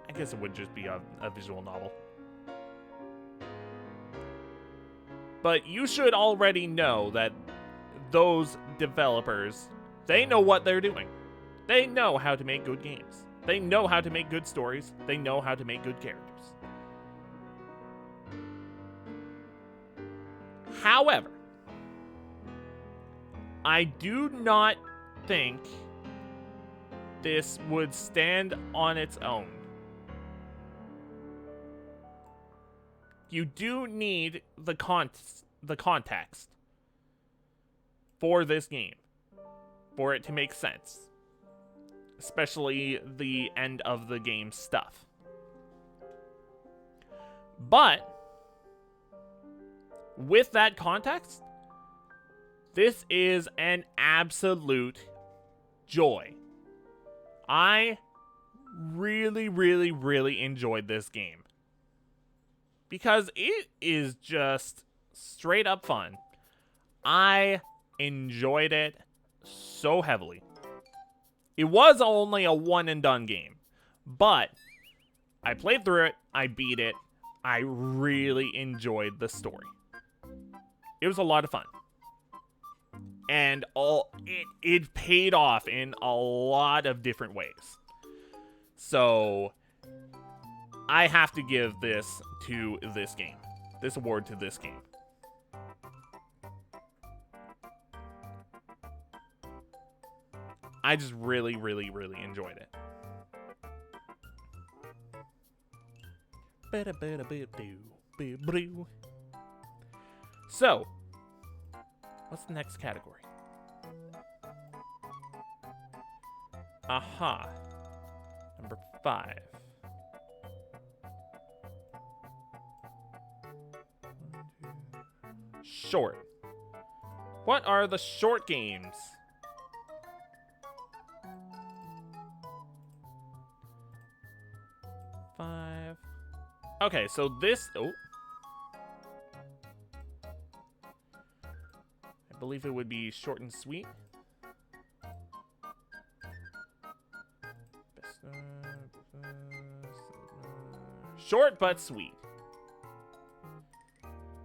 I guess it would just be a visual novel. But you should already know that those developers, they know what they're doing. They know how to make good games. They know how to make good stories. They know how to make good characters. However, I do not think this would stand on its own. You do need the context for this game for it to make sense, especially the end of the game stuff. But with that context, this is an absolute joy. I really, really, really enjoyed this game because it is just straight up fun. I enjoyed it so heavily. It was only a one and done game, but I played through it, I beat it, I really enjoyed the story. It was a lot of fun. And it paid off in a lot of different ways. So I have to give this to this game. This award to this game. I just really, really, really enjoyed it. So, what's the next category? Aha. Number 5. Short. What are the short games? Five. Okay, so this... Oh. I believe it would be short and sweet. Short but sweet.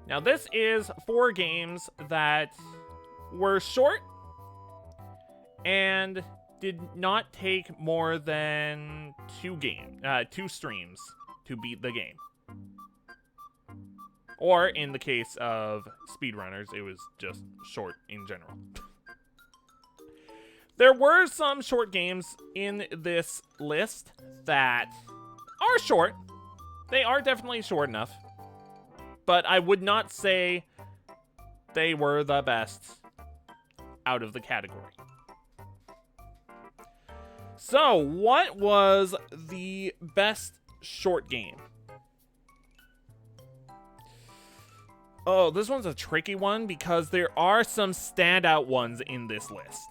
Now this is 4 games that were short and did not take more than 2 streams to beat the game. Or in the case of speedrunners, it was just short in general. There were some short games in this list that are short. They are definitely short enough. But I would not say they were the best out of the category. So, what was the best short game? Oh, this one's a tricky one because there are some standout ones in this list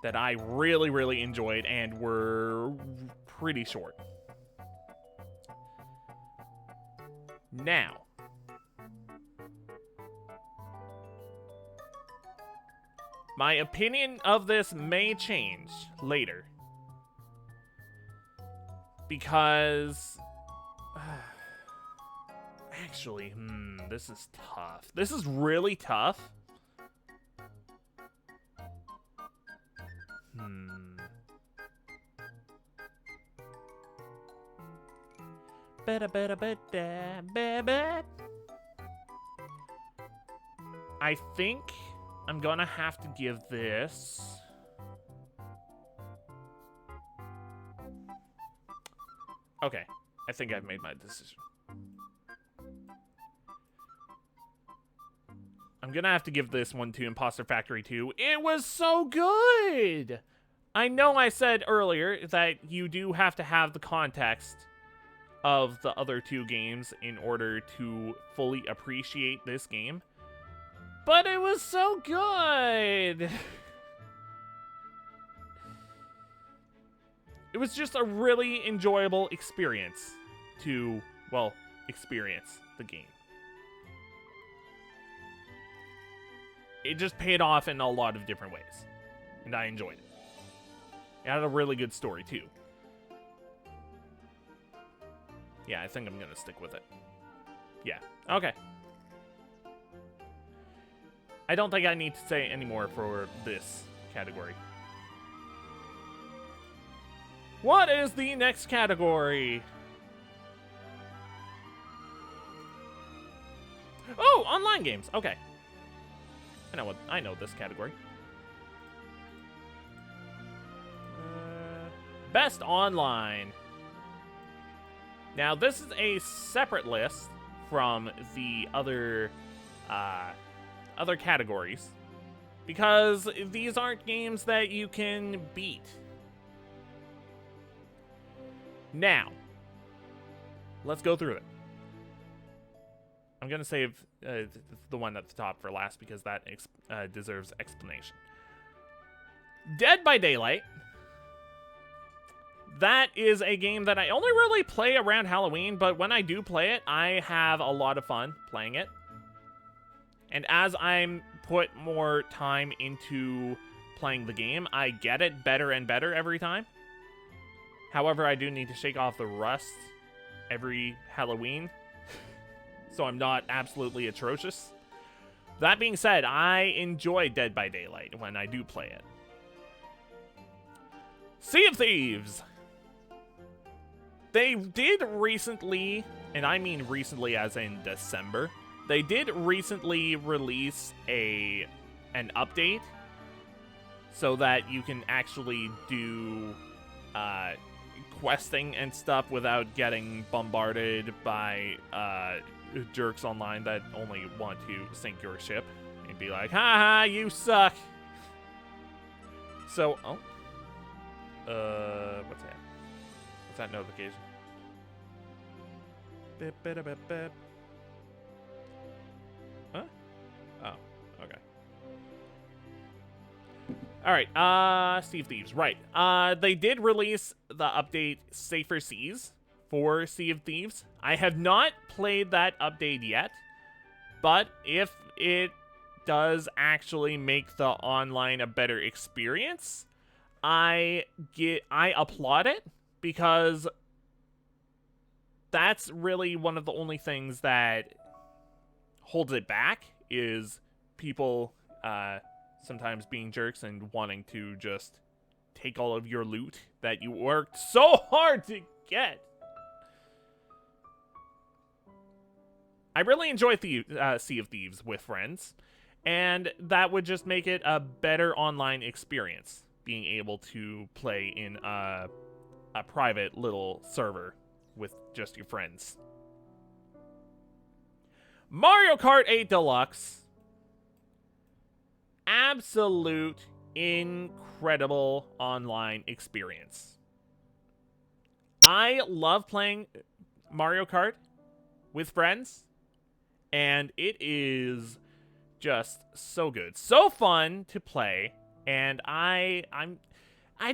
that I really, really enjoyed and were pretty short. Now, my opinion of this may change later. Because... actually, this is tough. This is really tough. I think I'm gonna have to give this... Okay, I think I've made my decision. I'm gonna have to give this one to Imposter Factory 2. It was so good! I know I said earlier that you do have to have the context of the other 2 games in order to fully appreciate this game. But it was so good! It was just a really enjoyable experience to, well, experience the game. It just paid off in a lot of different ways. And I enjoyed it. It had a really good story, too. Yeah, I think I'm gonna stick with it. Yeah, okay. I don't think I need to say any more for this category. What is the next category? Oh, online games. Okay. I know this category. Best online. Now, this is a separate list from the other categories because these aren't games that you can beat. Now, let's go through it. I'm going to save the one at the top for last because that deserves explanation. Dead by Daylight. That is a game that I only really play around Halloween, but when I do play it, I have a lot of fun playing it. And as I'm put more time into playing the game, I get it better and better every time. However, I do need to shake off the rust every Halloween, so I'm not absolutely atrocious. That being said, I enjoy Dead by Daylight when I do play it. Sea of Thieves! They did recently, and I mean recently as in December, they did recently release an update so that you can actually do questing and stuff without getting bombarded by jerks online that only want to sink your ship and be like, haha, you suck. So, What's that? What's that notification? Bip, bip, bip, bip. Huh? Oh, okay. Alright, Sea of Thieves, right. They did release the update Safer Seas for Sea of Thieves. I have not played that update yet, but if it does actually make the online a better experience, I applaud it, because that's really one of the only things that holds it back, is people sometimes being jerks and wanting to just take all of your loot that you worked so hard to get. I really enjoy Sea of Thieves with friends, and that would just make it a better online experience, being able to play in a private little server with just your friends. Mario Kart 8 Deluxe. Absolute incredible online experience. I love playing Mario Kart with friends, and it is just so good, so fun to play, and I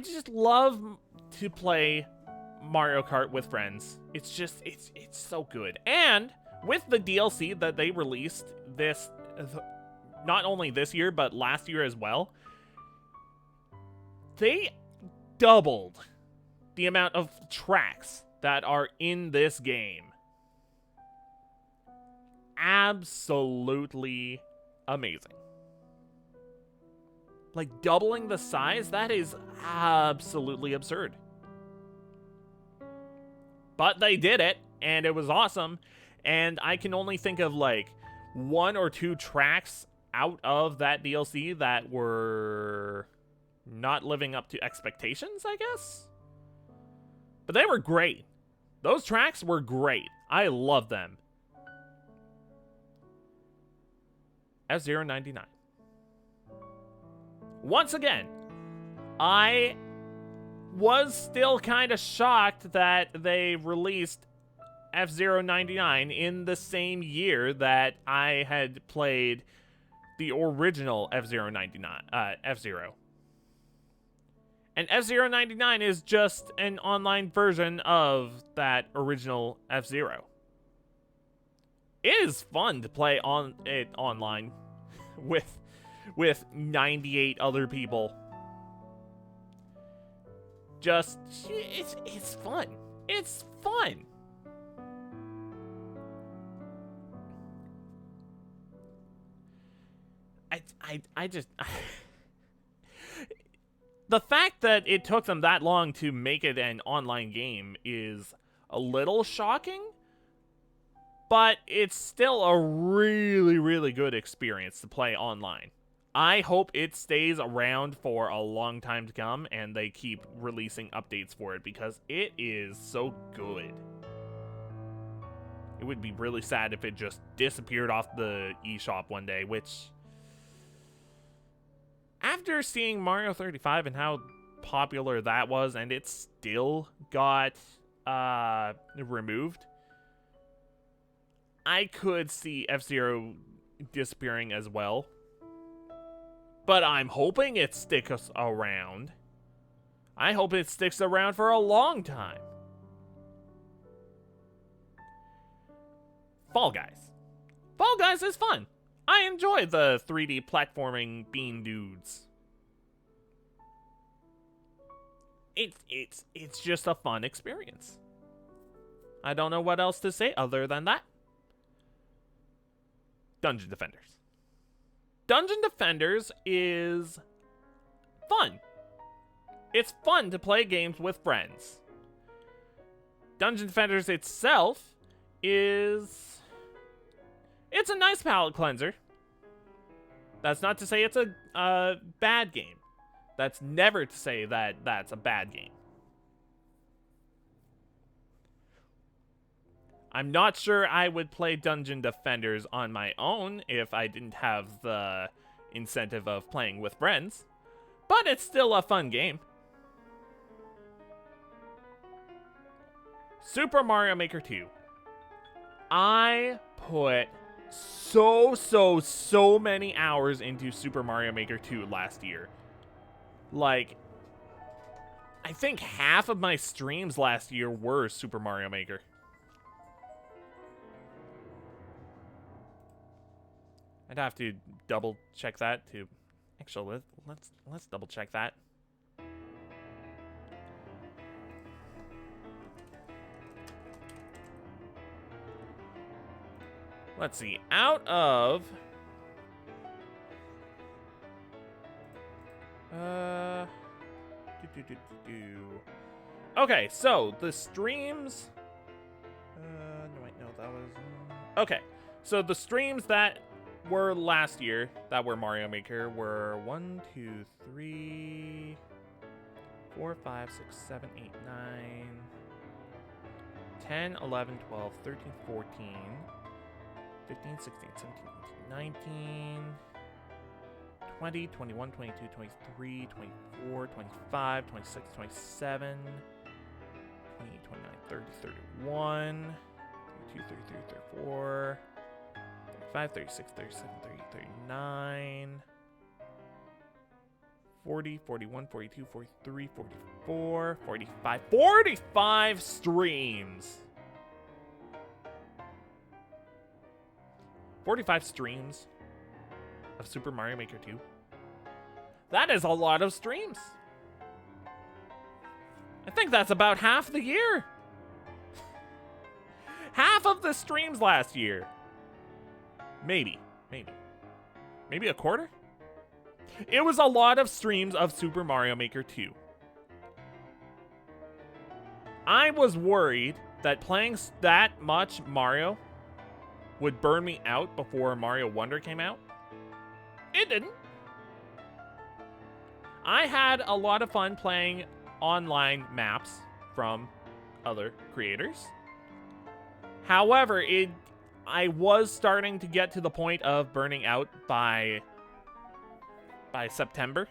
just love to play Mario Kart with friends. It's just it's so good. And with the DLC that they released this, not only this year but last year as well, they doubled the amount of tracks that are in this game. Absolutely amazing. Like, doubling the size, that is absolutely absurd. But they did it, and it was awesome. And I can only think of like 1 or 2 tracks out of that DLC that were not living up to expectations, I guess. But they were great. Those tracks were great. I love them. F099. Once again, I was still kind of shocked that they released F099 in the same year that I had played the original F099, F-Zero. And F099 is just an online version of that original F-Zero. It is fun to play online with 98 other people. Just it's fun. It's fun. I just the fact that it took them that long to make it an online game is a little shocking, but it's still a really, really good experience to play online. I hope it stays around for a long time to come, and they keep releasing updates for it, because it is so good. It would be really sad if it just disappeared off the eShop one day, which, after seeing Mario 35 and how popular that was, and it still got removed, I could see F-Zero disappearing as well. But I'm hoping it sticks around. I hope it sticks around for a long time. Fall Guys. Fall Guys is fun. I enjoy the 3D platforming bean dudes. It's just a fun experience. I don't know what else to say other than that. Dungeon Defenders. Dungeon Defenders is fun. It's fun to play games with friends. Dungeon Defenders itself is... it's a nice palate cleanser. That's not to say it's a bad game. That's never to say that that's a bad game. I'm not sure I would play Dungeon Defenders on my own if I didn't have the incentive of playing with friends, but it's still a fun game. Super Mario Maker 2. I put so many hours into Super Mario Maker 2 last year. Like, I think half of my streams last year were Super Mario Maker. I'd have to double check that too. Actually, let's double check that. Let's see. Out of okay, so the streams no wait, no, that was okay. So the streams that were last year that were Mario Maker were 1, 2, 3, 4, 5, 6, 7, 8, 9, 10, 11, 12, 13, 14, 15, 16, 17, 18, 19, 20, 21, 22, 23, 24, 25, 26, 27, 28, 29, 30, 31, 32, 33, 34, 35, 36, 37, 38, 39, 40, 41, 42, 43, 44, 45. 45 streams! 45 streams of Super Mario Maker 2. That is a lot of streams. I think that's about half the year. Half of the streams last year. Maybe a quarter? It was a lot of streams of Super Mario Maker 2. I was worried that playing that much Mario would burn me out before Mario Wonder came out. It didn't. I had a lot of fun playing online maps from other creators. However, I was starting to get to the point of burning out by September.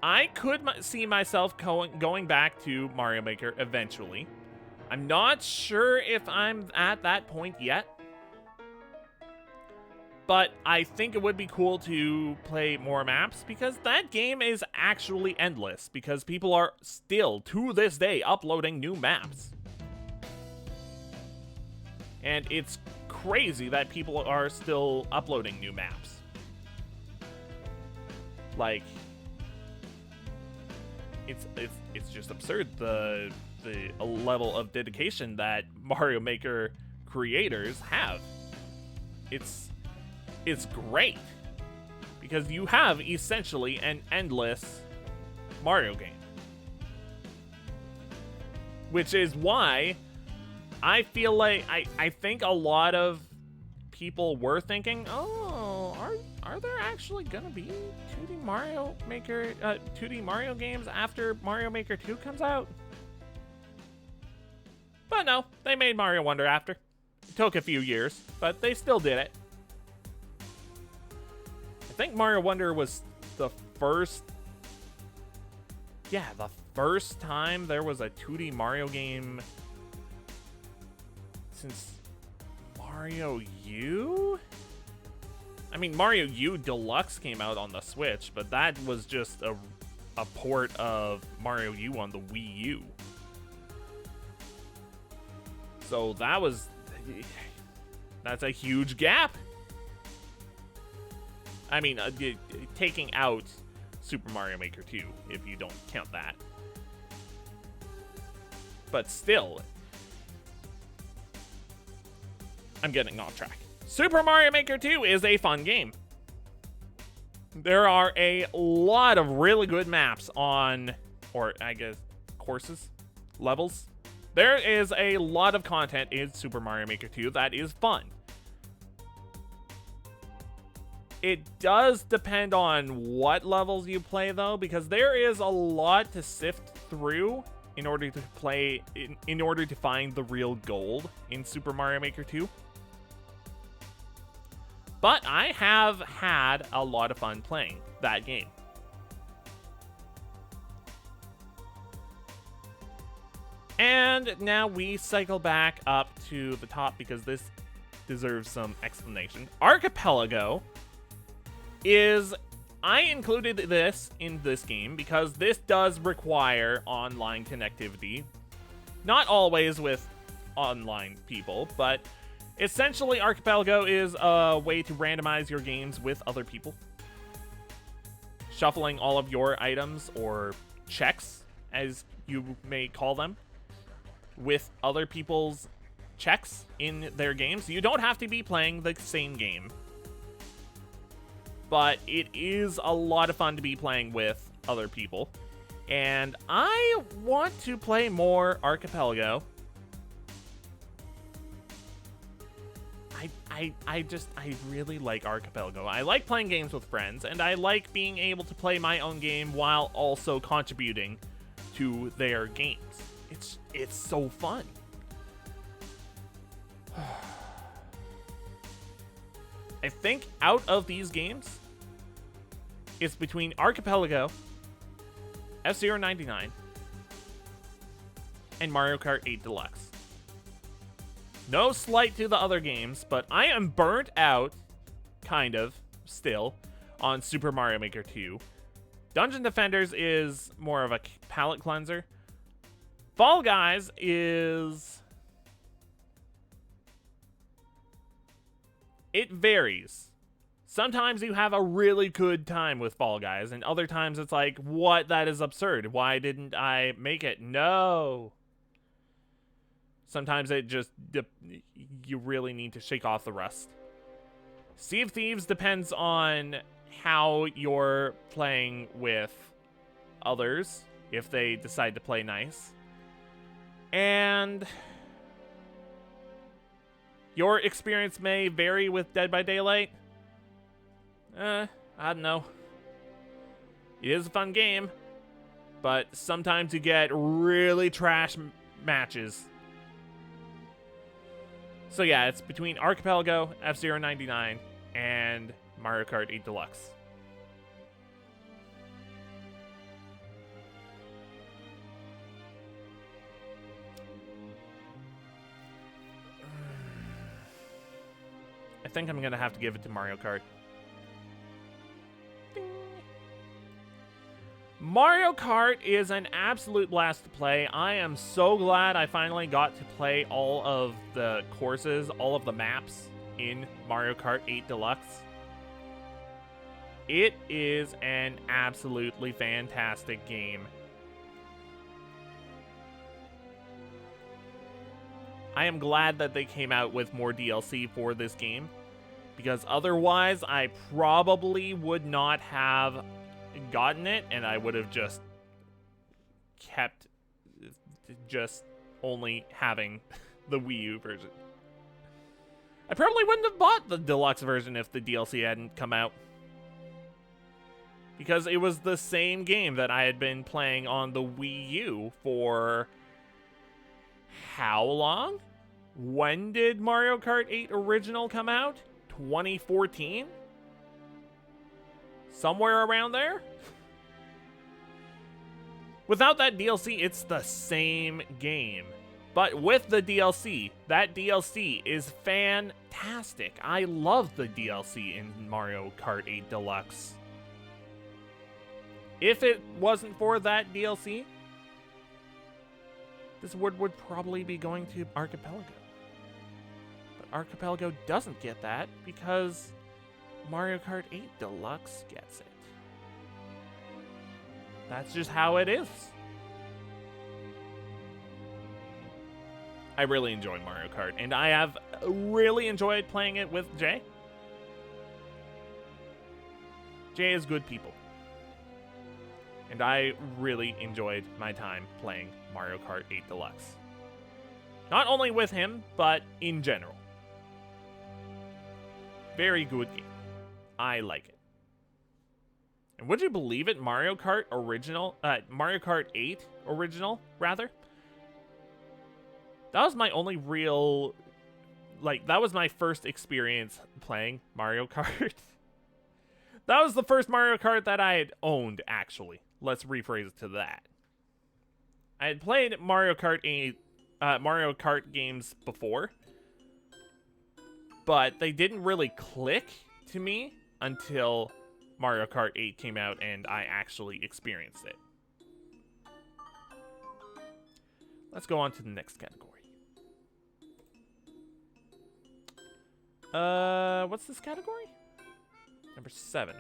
I could see myself going back to Mario Maker eventually. I'm not sure if I'm at that point yet. But I think it would be cool to play more maps because that game is actually endless because people are still, to this day, uploading new maps. And it's crazy that people are still uploading new maps. Like, it's just absurd the level of dedication that Mario Maker creators have. It's great because you have essentially an endless Mario game, which is why I feel like I think a lot of people were thinking, oh, are there actually gonna be 2D Mario Maker 2D Mario games after Mario Maker 2 comes out? But no, they made Mario Wonder after. It took a few years, but they still did it. I think Mario Wonder was the first time there was a 2D Mario game since Mario U? I mean, Mario U Deluxe came out on the Switch, but that was just a port of Mario U on the Wii U. So that's a huge gap. I mean, taking out Super Mario Maker 2, if you don't count that. But still, I'm getting off track. Super Mario Maker 2 is a fun game. There are a lot of really good maps on, or I guess, courses, levels. There is a lot of content in Super Mario Maker 2 that is fun. It does depend on what levels you play, though, because there is a lot to sift through in order to play, in order to find the real gold in Super Mario Maker 2. But I have had a lot of fun playing that game. And now we cycle back up to the top because this deserves some explanation. Archipelago is... I included this in this game because this does require online connectivity. Not always with online people, but essentially Archipelago is a way to randomize your games with other people. Shuffling all of your items, or checks, as you may call them, with other people's checks in their games. You don't have to be playing the same game, but it is a lot of fun to be playing with other people. And I want to play more Archipelago. I really like Archipelago. I like playing games with friends, and I like being able to play my own game while also contributing to their games. It's so fun. I think out of these games, it's between Archipelago, F-Zero 99, and Mario Kart 8 Deluxe. No slight to the other games, but I am burnt out, kind of, still, on Super Mario Maker 2. Dungeon Defenders is more of a palate cleanser. Fall Guys is... it varies. Sometimes you have a really good time with Fall Guys, and other times it's like, what? That is absurd. Why didn't I make it? No. Sometimes it just, you really need to shake off the rust. Sea of Thieves depends on how you're playing with others, if they decide to play nice. And your experience may vary with Dead by Daylight. I don't know. It is a fun game, but sometimes you get really trash matches. So yeah, it's between Archipelago, F-Zero 99, and Mario Kart 8 Deluxe. I think I'm gonna have to give it to Mario Kart. Ding. Mario Kart is an absolute blast to play. I am so glad I finally got to play all of the courses, all of the maps in Mario Kart 8 Deluxe. It is an absolutely fantastic game. I am glad that they came out with more DLC for this game, because otherwise I probably would not have gotten it, and I would have just kept just only having the Wii U version. I probably wouldn't have bought the deluxe version if the DLC hadn't come out, because it was the same game that I had been playing on the Wii U for how long? When did Mario Kart 8 Original come out? 2014? Somewhere around there? Without that DLC, it's the same game. But with the DLC, that DLC is fantastic. I love the DLC in Mario Kart 8 Deluxe. If it wasn't for that DLC, this award would probably be going to Archipelago. But Archipelago doesn't get that because Mario Kart 8 Deluxe gets it. That's just how it is. I really enjoy Mario Kart, and I have really enjoyed playing it with Jay. Jay is good people. And I really enjoyed my time playing Mario Kart 8 Deluxe. Not only with him, but in general. Very good game. I like it. And would you believe it, Mario Kart 8 Original, rather? That was my only real, that was my first experience playing Mario Kart. That was the first Mario Kart that I had owned, actually. Let's rephrase it to that. I had played Mario Kart games before, but they didn't really click to me until Mario Kart 8 came out and I actually experienced it. Let's go on to the next category. What's this category? Number 7.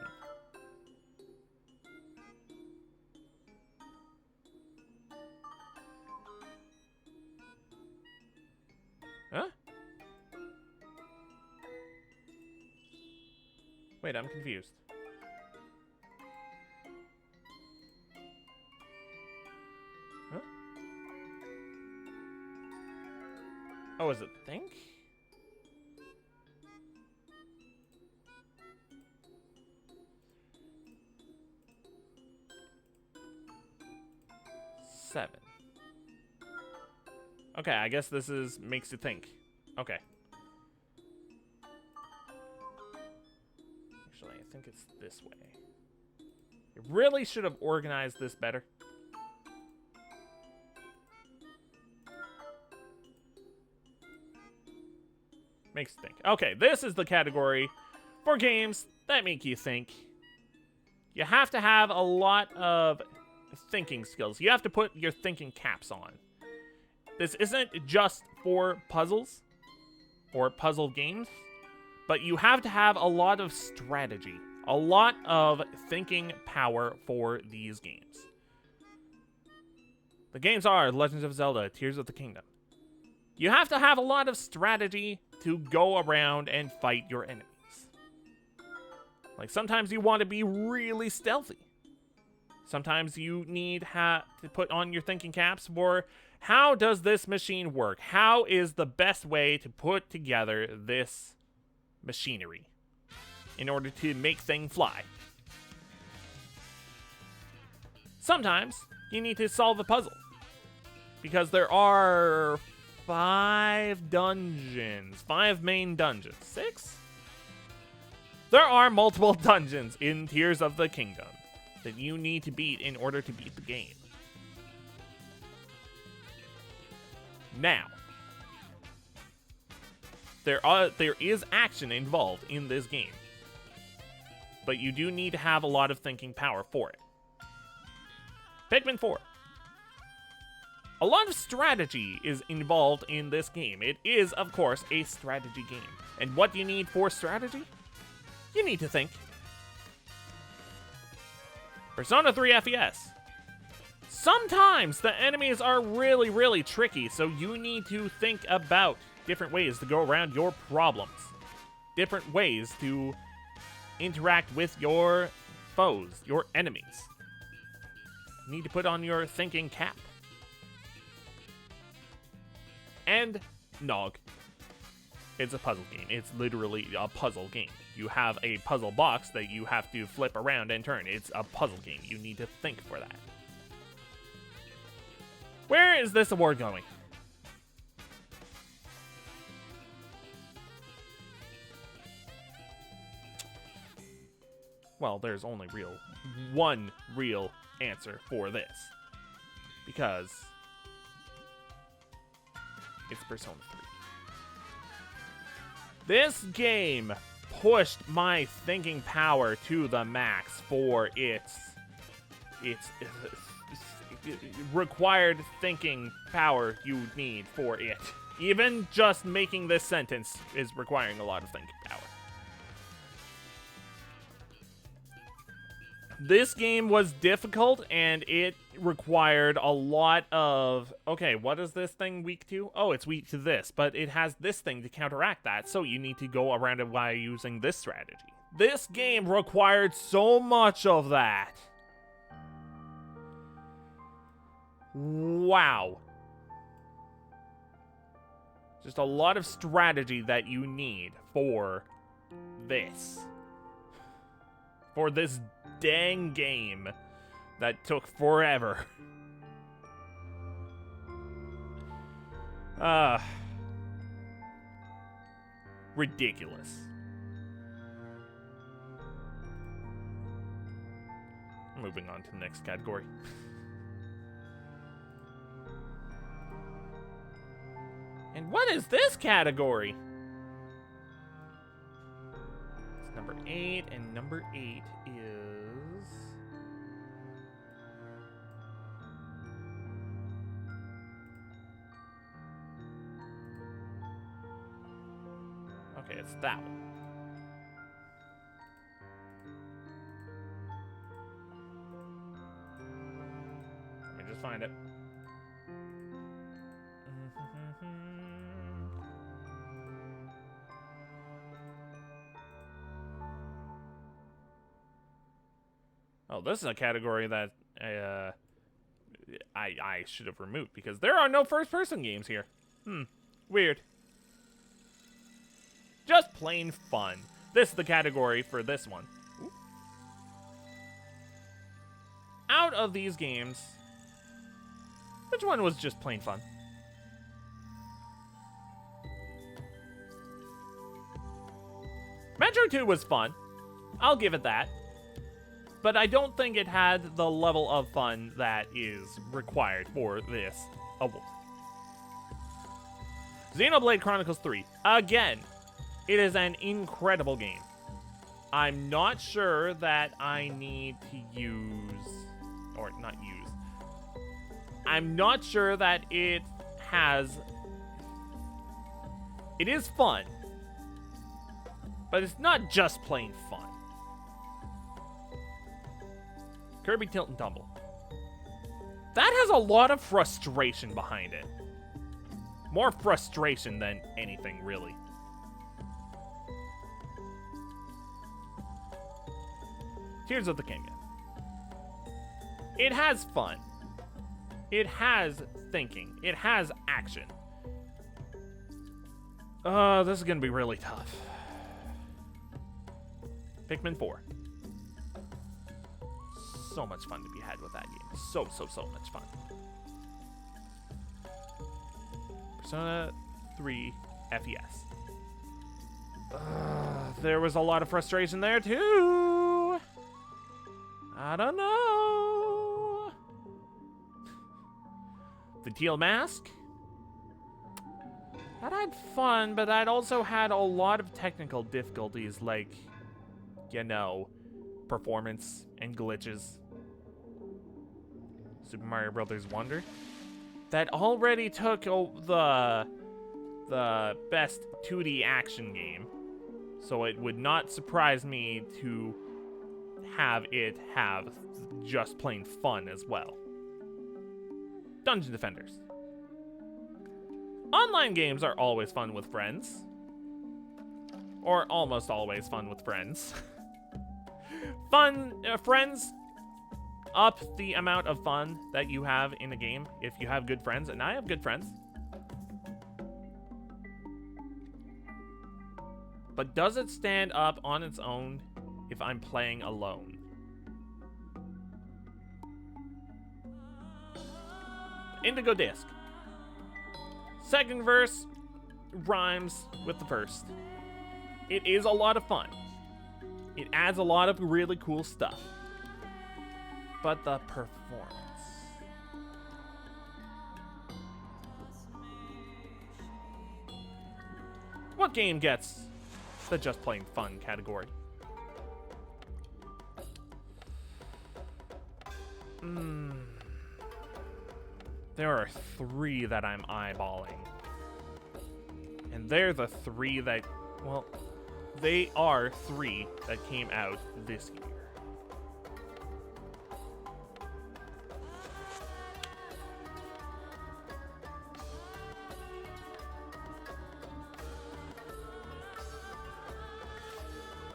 Huh? Wait, I'm confused. Huh? Oh, is it think? Seven. Okay, I guess this is makes you think. Okay. Actually, I think it's this way. You really should have organized this better. Makes you think. Okay, this is the category for games that make you think. You have to have a lot of thinking skills. You have to put your thinking caps on. This isn't just for puzzles or puzzle games, but you have to have a lot of strategy, a lot of thinking power for these games. The games are Legend of Zelda, Tears of the Kingdom. You have to have a lot of strategy to go around and fight your enemies. Like, sometimes you want to be really stealthy. Sometimes you need to put on your thinking caps for how does this machine work? How is the best way to put together this machinery in order to make things fly? Sometimes you need to solve a puzzle because there are 5 dungeons, 5 main dungeons, 6? There are multiple dungeons in Tears of the Kingdom that you need to beat in order to beat the game. Now, there is action involved in this game, but you do need to have a lot of thinking power for it. Pikmin 4. A lot of strategy is involved in this game. It is, of course, a strategy game. And what do you need for strategy? You need to think. Persona 3 FES. Sometimes the enemies are really, really tricky, so you need to think about different ways to go around your problems. Different ways to interact with your foes, your enemies. You need to put on your thinking cap. And Nog. It's a puzzle game. It's literally a puzzle game. You have a puzzle box that you have to flip around and turn. It's a puzzle game. You need to think for that. Where is this award going? Well, there's only one real answer for this. Because it's Persona 3. This game pushed my thinking power to the max for its required thinking power you need for it. Even just making this sentence is requiring a lot of thinking power. This game was difficult, and it required a lot of, okay, what is this thing weak to? Oh, it's weak to this, but it has this thing to counteract that, so you need to go around it by using this strategy. This game required so much of that. Wow. Just a lot of strategy that you need for this. For this dang game that took forever. Ridiculous. Moving on to the next category. And what is this category? It's number 8, and number 8 is... Okay, it's that one. Let me just find it. Oh, this is a category that I should have removed because there are no first-person games here. Weird. Just plain fun. This is the category for this one. Ooh. Out of these games, which one was just plain fun? Metro 2 was fun. I'll give it that. But I don't think it had the level of fun that is required for this award. Xenoblade Chronicles 3. Again, it is an incredible game. I'm not sure that I need to use, or not use. I'm not sure that it is fun. But it's not just plain fun. Kirby Tilt and Tumble. That has a lot of frustration behind it. More frustration than anything, really. Tears of the Kingdom. It has fun. It has thinking. It has action. This is gonna be really tough. Pikmin 4. So much fun to be had with that game. So much fun. Persona 3 FES. There was a lot of frustration there too. I don't know. The Teal Mask. That had fun, but that also had a lot of technical difficulties, like, you know, performance and glitches. Super Mario Brothers Wonder. That already took the best 2D action game, so it would not surprise me to have it have just plain fun as well. Dungeon Defenders. Online games are always fun with friends. Or almost always fun with friends. Friends up the amount of fun that you have in a game if you have good friends, and I have good friends. But does it stand up on its own if I'm playing alone? Indigo Disc. Second verse rhymes with the first. It is a lot of fun. It adds a lot of really cool stuff. But the performance. What game gets the just plain fun category? There are 3 that I'm eyeballing. And they're the 3 that, well, they are 3 that came out this year.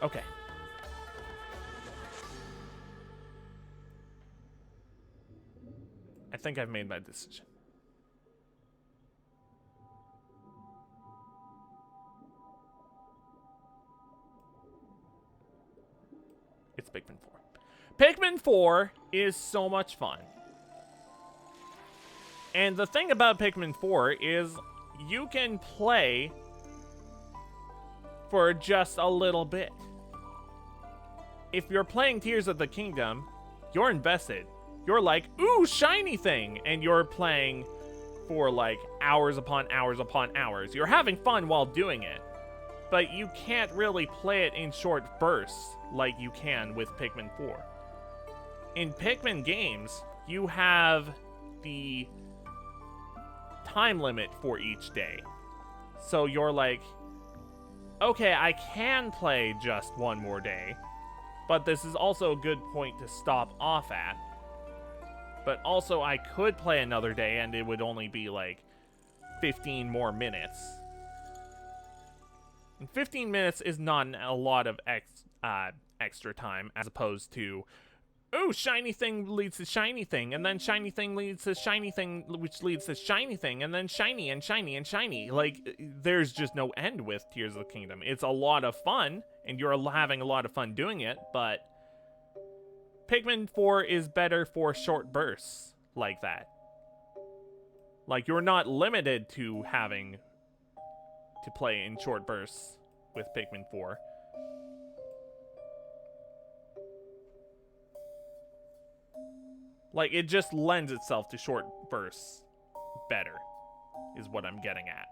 Okay. I think I've made my decision. It's Pikmin 4. Pikmin 4 is so much fun. And the thing about Pikmin 4 is you can play for just a little bit. If you're playing Tears of the Kingdom, you're invested. You're like, ooh, shiny thing. And you're playing for like hours upon hours upon hours. You're having fun while doing it, but you can't really play it in short bursts like you can with Pikmin 4. In Pikmin games, you have the time limit for each day. So you're like, okay, I can play just one more day, but this is also a good point to stop off at. But also, I could play another day and it would only be like 15 more minutes. And 15 minutes is not a lot of extra time, as opposed to, oh, shiny thing leads to shiny thing, and then shiny thing leads to shiny thing, which leads to shiny thing, and then shiny and shiny and shiny. Like, there's just no end with Tears of the Kingdom. It's a lot of fun, and you're having a lot of fun doing it, but Pikmin 4 is better for short bursts like that. Like, you're not limited to having to play in short bursts with Pikmin 4. Like, it just lends itself to short bursts better, is what I'm getting at.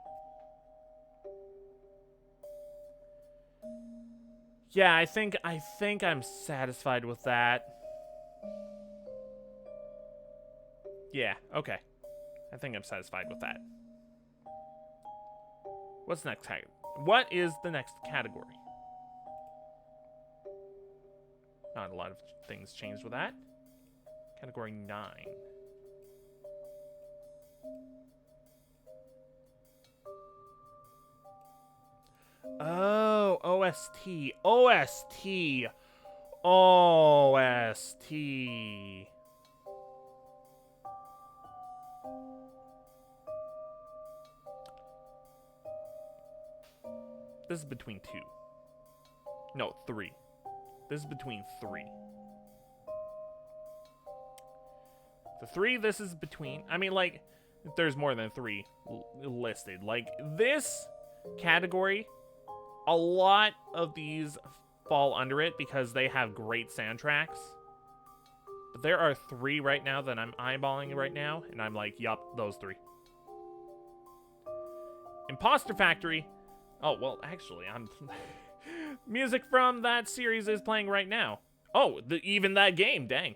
Yeah, I think I'm satisfied with that. Yeah, okay. I think I'm satisfied with that. What's next? What is the next category? Not a lot of things changed with that. Category 9. Oh, OST. OST. OST. This is between 2. No, 3. This is between 3. The 3 this is between. I mean, like, there's more than 3 listed. Like, this category, a lot of these fall under it because they have great soundtracks. But there are 3 right now that I'm eyeballing right now, and I'm like, yup, those 3. Imposter Factory. Oh, well, actually, I'm... music from that series is playing right now. Oh, even that game, dang.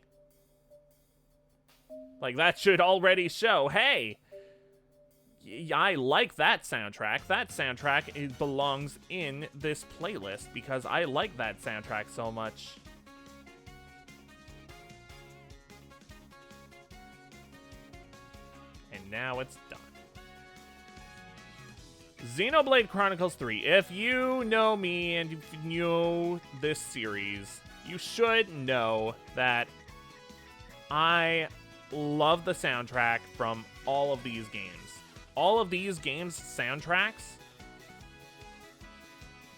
Like, that should already show, hey, I like that soundtrack. That soundtrack belongs in this playlist because I like that soundtrack so much. And now it's done. Xenoblade Chronicles 3. If you know me and if you know this series, you should know that I love the soundtrack from all of these games. All of these games' soundtracks,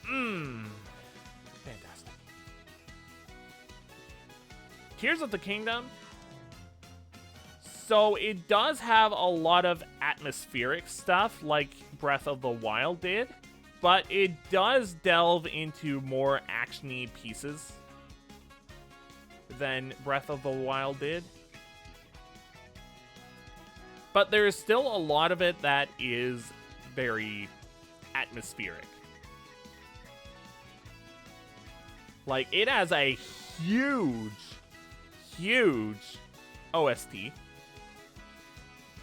fantastic. Tears of the Kingdom, so it does have a lot of atmospheric stuff like Breath of the Wild did, but it does delve into more action-y pieces than Breath of the Wild did. But there's still a lot of it that is very atmospheric. Like, it has a huge, huge OST.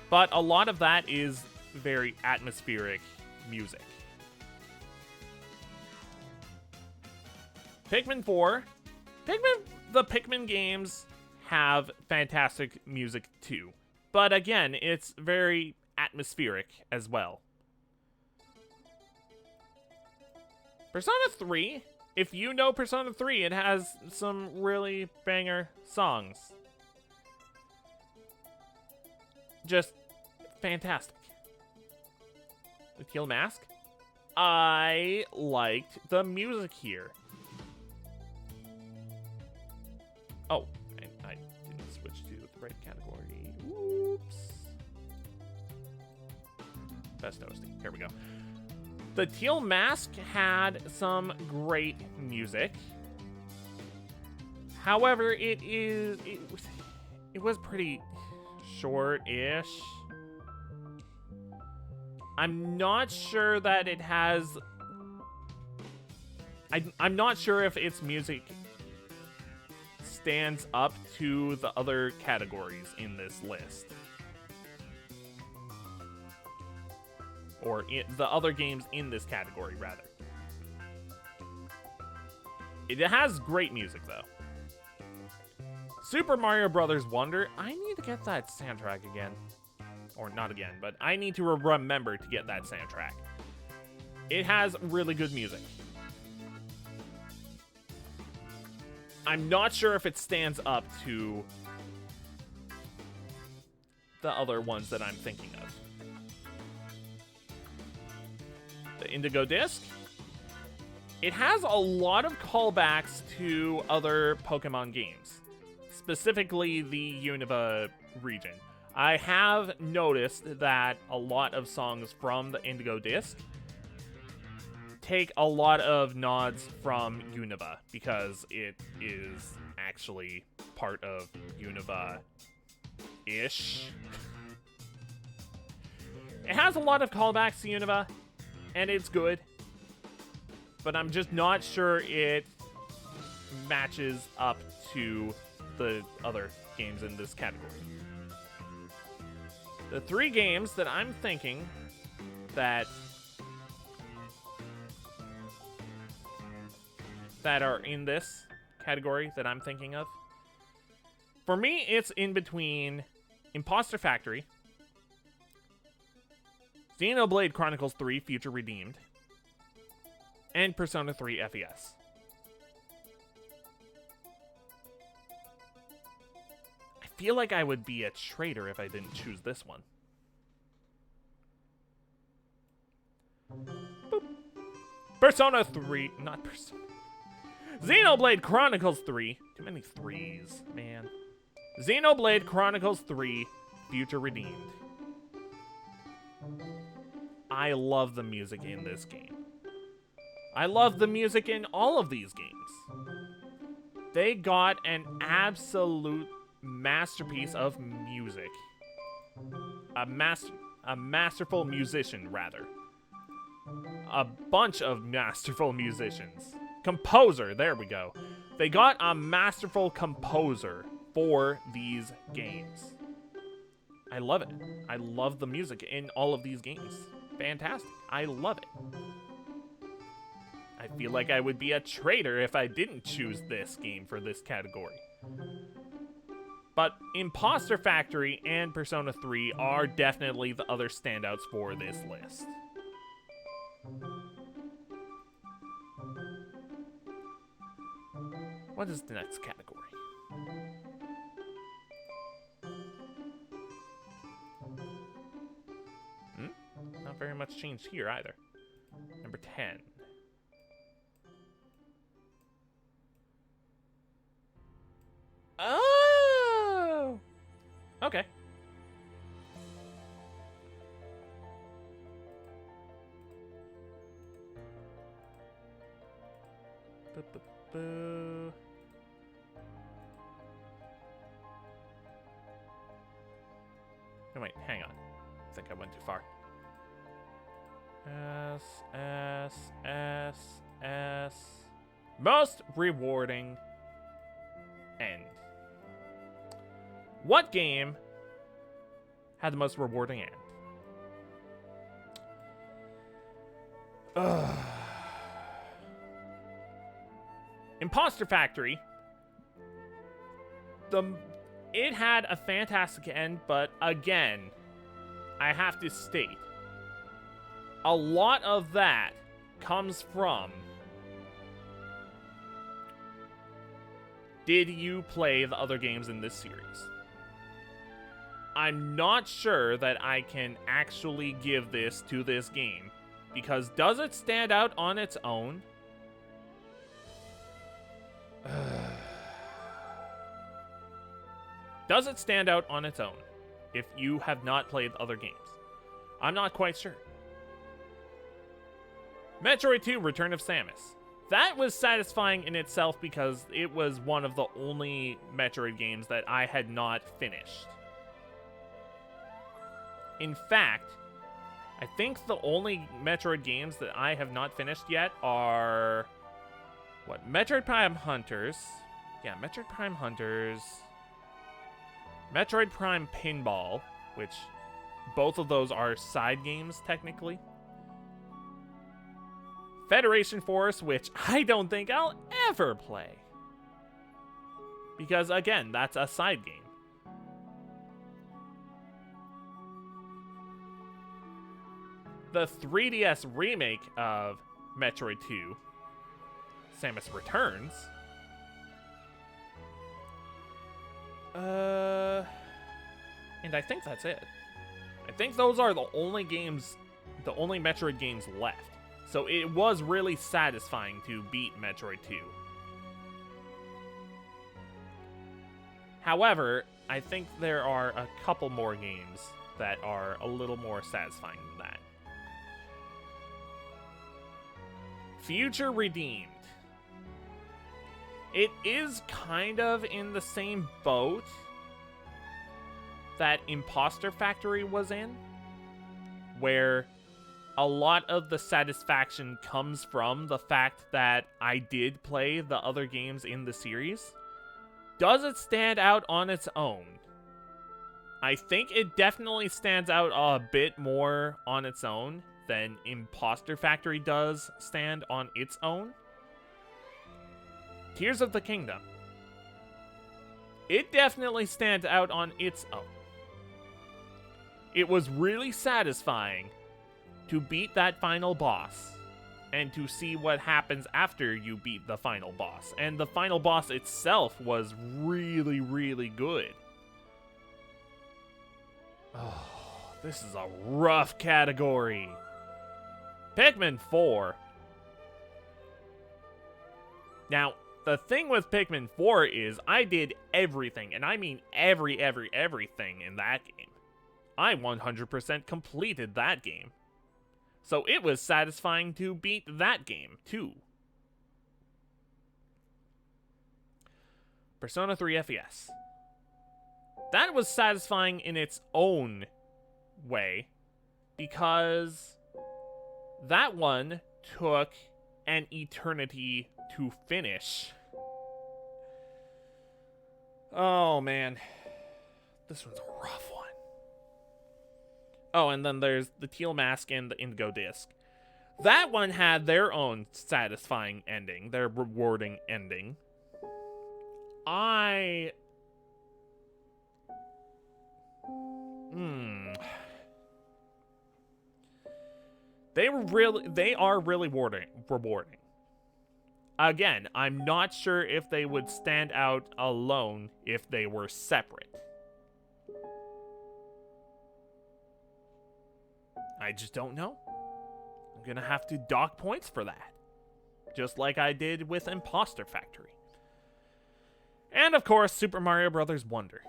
But a lot of that is very atmospheric music. Pikmin 4. The Pikmin games have fantastic music too. But again, it's very atmospheric as well. Persona 3, if you know Persona 3, it has some really banger songs. Just fantastic. The Teal Mask, I liked the music here. Oh, I didn't switch to the right category. Oops. Best OST. Here we go. The Teal Mask had some great music. However, it was pretty short-ish. I'm not sure that it has... I'm not sure if its music stands up to the other categories in this list. Or the other games in this category, rather. It has great music, though. Super Mario Bros. Wonder, I need to get that soundtrack again. Or not again, but I need to remember to get that soundtrack. It has really good music. I'm not sure if it stands up to the other ones that I'm thinking of. The Indigo Disc. It has a lot of callbacks to other Pokemon games, specifically the Unova region. I have noticed that a lot of songs from the Indigo Disc take a lot of nods from Unova because it is actually part of Unova-ish. It has a lot of callbacks to Unova, and it's good. But I'm just not sure it matches up to the other games in this category. The three games that I'm thinking that are in this category that I'm thinking of, for me, it's in between Imposter Factory, Xenoblade Chronicles 3 Future Redeemed, and Persona 3 FES. I feel like I would be a traitor if I didn't choose this one. Boop. Persona 3, not Persona. Xenoblade Chronicles 3. Too many threes, man. Xenoblade Chronicles 3 Future Redeemed. I love the music in this game. I love the music in all of these games. They got an absolute masterpiece of music. A masterful musician, rather. A bunch of masterful musicians. Composer, there we go. They got a masterful composer for these games. I love it. I love the music in all of these games. Fantastic. I love it. I feel like I would be a traitor if I didn't choose this game for this category. But Imposter Factory and Persona 3 are definitely the other standouts for this list. What is the next category? Not very much changed here either. Number 10. Oh! Okay. Boo. No, wait, hang on. I think I went too far. S. Most rewarding end. What game had the most rewarding end? Imposter Factory. It had a fantastic end, but again, I have to state, a lot of that comes from, did you play the other games in this series? I'm not sure that I can actually give this to this game, because does it stand out on its own? Does it stand out on its own if you have not played the other games? I'm not quite sure. Metroid 2 Return of Samus. That was satisfying in itself because it was one of the only Metroid games that I had not finished. In fact, I think the only Metroid games that I have not finished yet are... What? Metroid Prime Hunters. Yeah, Metroid Prime Hunters. Metroid Prime Pinball, which both of those are side games, technically. Federation Force, which I don't think I'll ever play. Because, again, that's a side game. The 3DS remake of Metroid 2, Samus Returns. And I think that's it. I think those are the only games, the only Metroid games left. So it was really satisfying to beat Metroid 2. However, I think there are a couple more games that are a little more satisfying than that. Future Redeemed. It is kind of in the same boat that Imposter Factory was in, where a lot of the satisfaction comes from the fact that I did play the other games in the series. Does it stand out on its own? I think it definitely stands out a bit more on its own than Imposter Factory does stand on its own. Tears of the Kingdom. It definitely stands out on its own. It was really satisfying to beat that final boss and to see what happens after you beat the final boss. And the final boss itself was really, really good. Oh, this is a rough category. Pikmin 4. Now, the thing with Pikmin 4 is I did everything, and I mean everything in that game. I 100% completed that game. So it was satisfying to beat that game, too. Persona 3 FES. That was satisfying in its own way, because that one took an eternity to finish. Oh, man. This one's a rough one. Oh, and then there's the Teal Mask and the Indigo Disc. That one had their own satisfying ending, their rewarding ending. They are really rewarding. Again, I'm not sure if they would stand out alone if they were separate. I just don't know. I'm gonna have to dock points for that. Just like I did with Imposter Factory. And of course, Super Mario Bros. Wonder.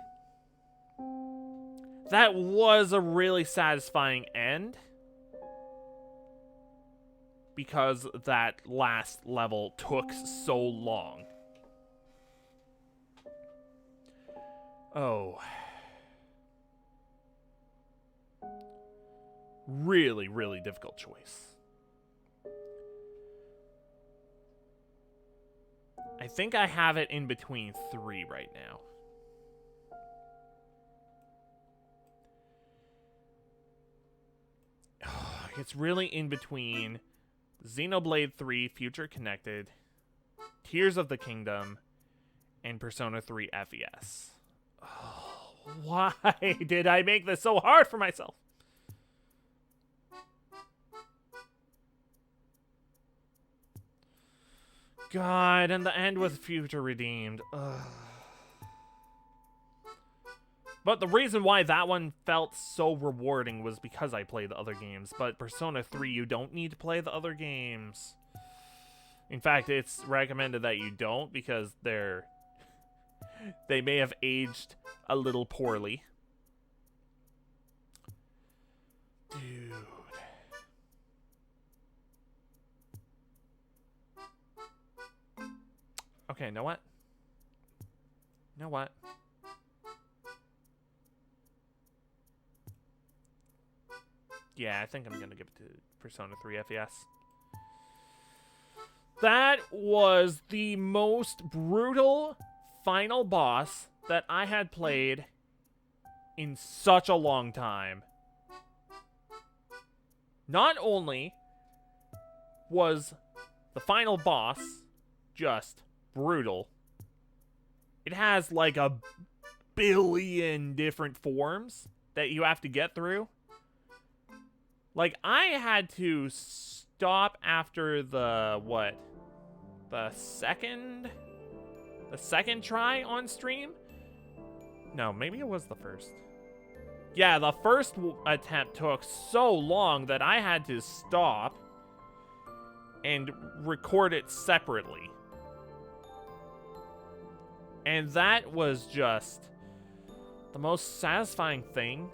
That was a really satisfying end, because that last level took so long. Oh. Really, really difficult choice. I think I have it in between 3 right now. It's really in between Xenoblade 3 Future Connected, Tears of the Kingdom, and Persona 3 FES. Oh, why did I make this so hard for myself? God, and the end with Future Redeemed. Ugh. But the reason why that one felt so rewarding was because I played the other games. But Persona 3, you don't need to play the other games. In fact, it's recommended that you don't, because they may have aged a little poorly. Dude. Okay, know what? You know what? Yeah, I think I'm gonna give it to Persona 3 FES. That was the most brutal final boss that I had played in such a long time. Not only was the final boss just brutal, it has like a billion different forms that you have to get through. Like, I had to stop after the, what? The second try on stream? No, maybe it was the first. Yeah, the first attempt took so long that I had to stop and record it separately. And that was just the most satisfying thing,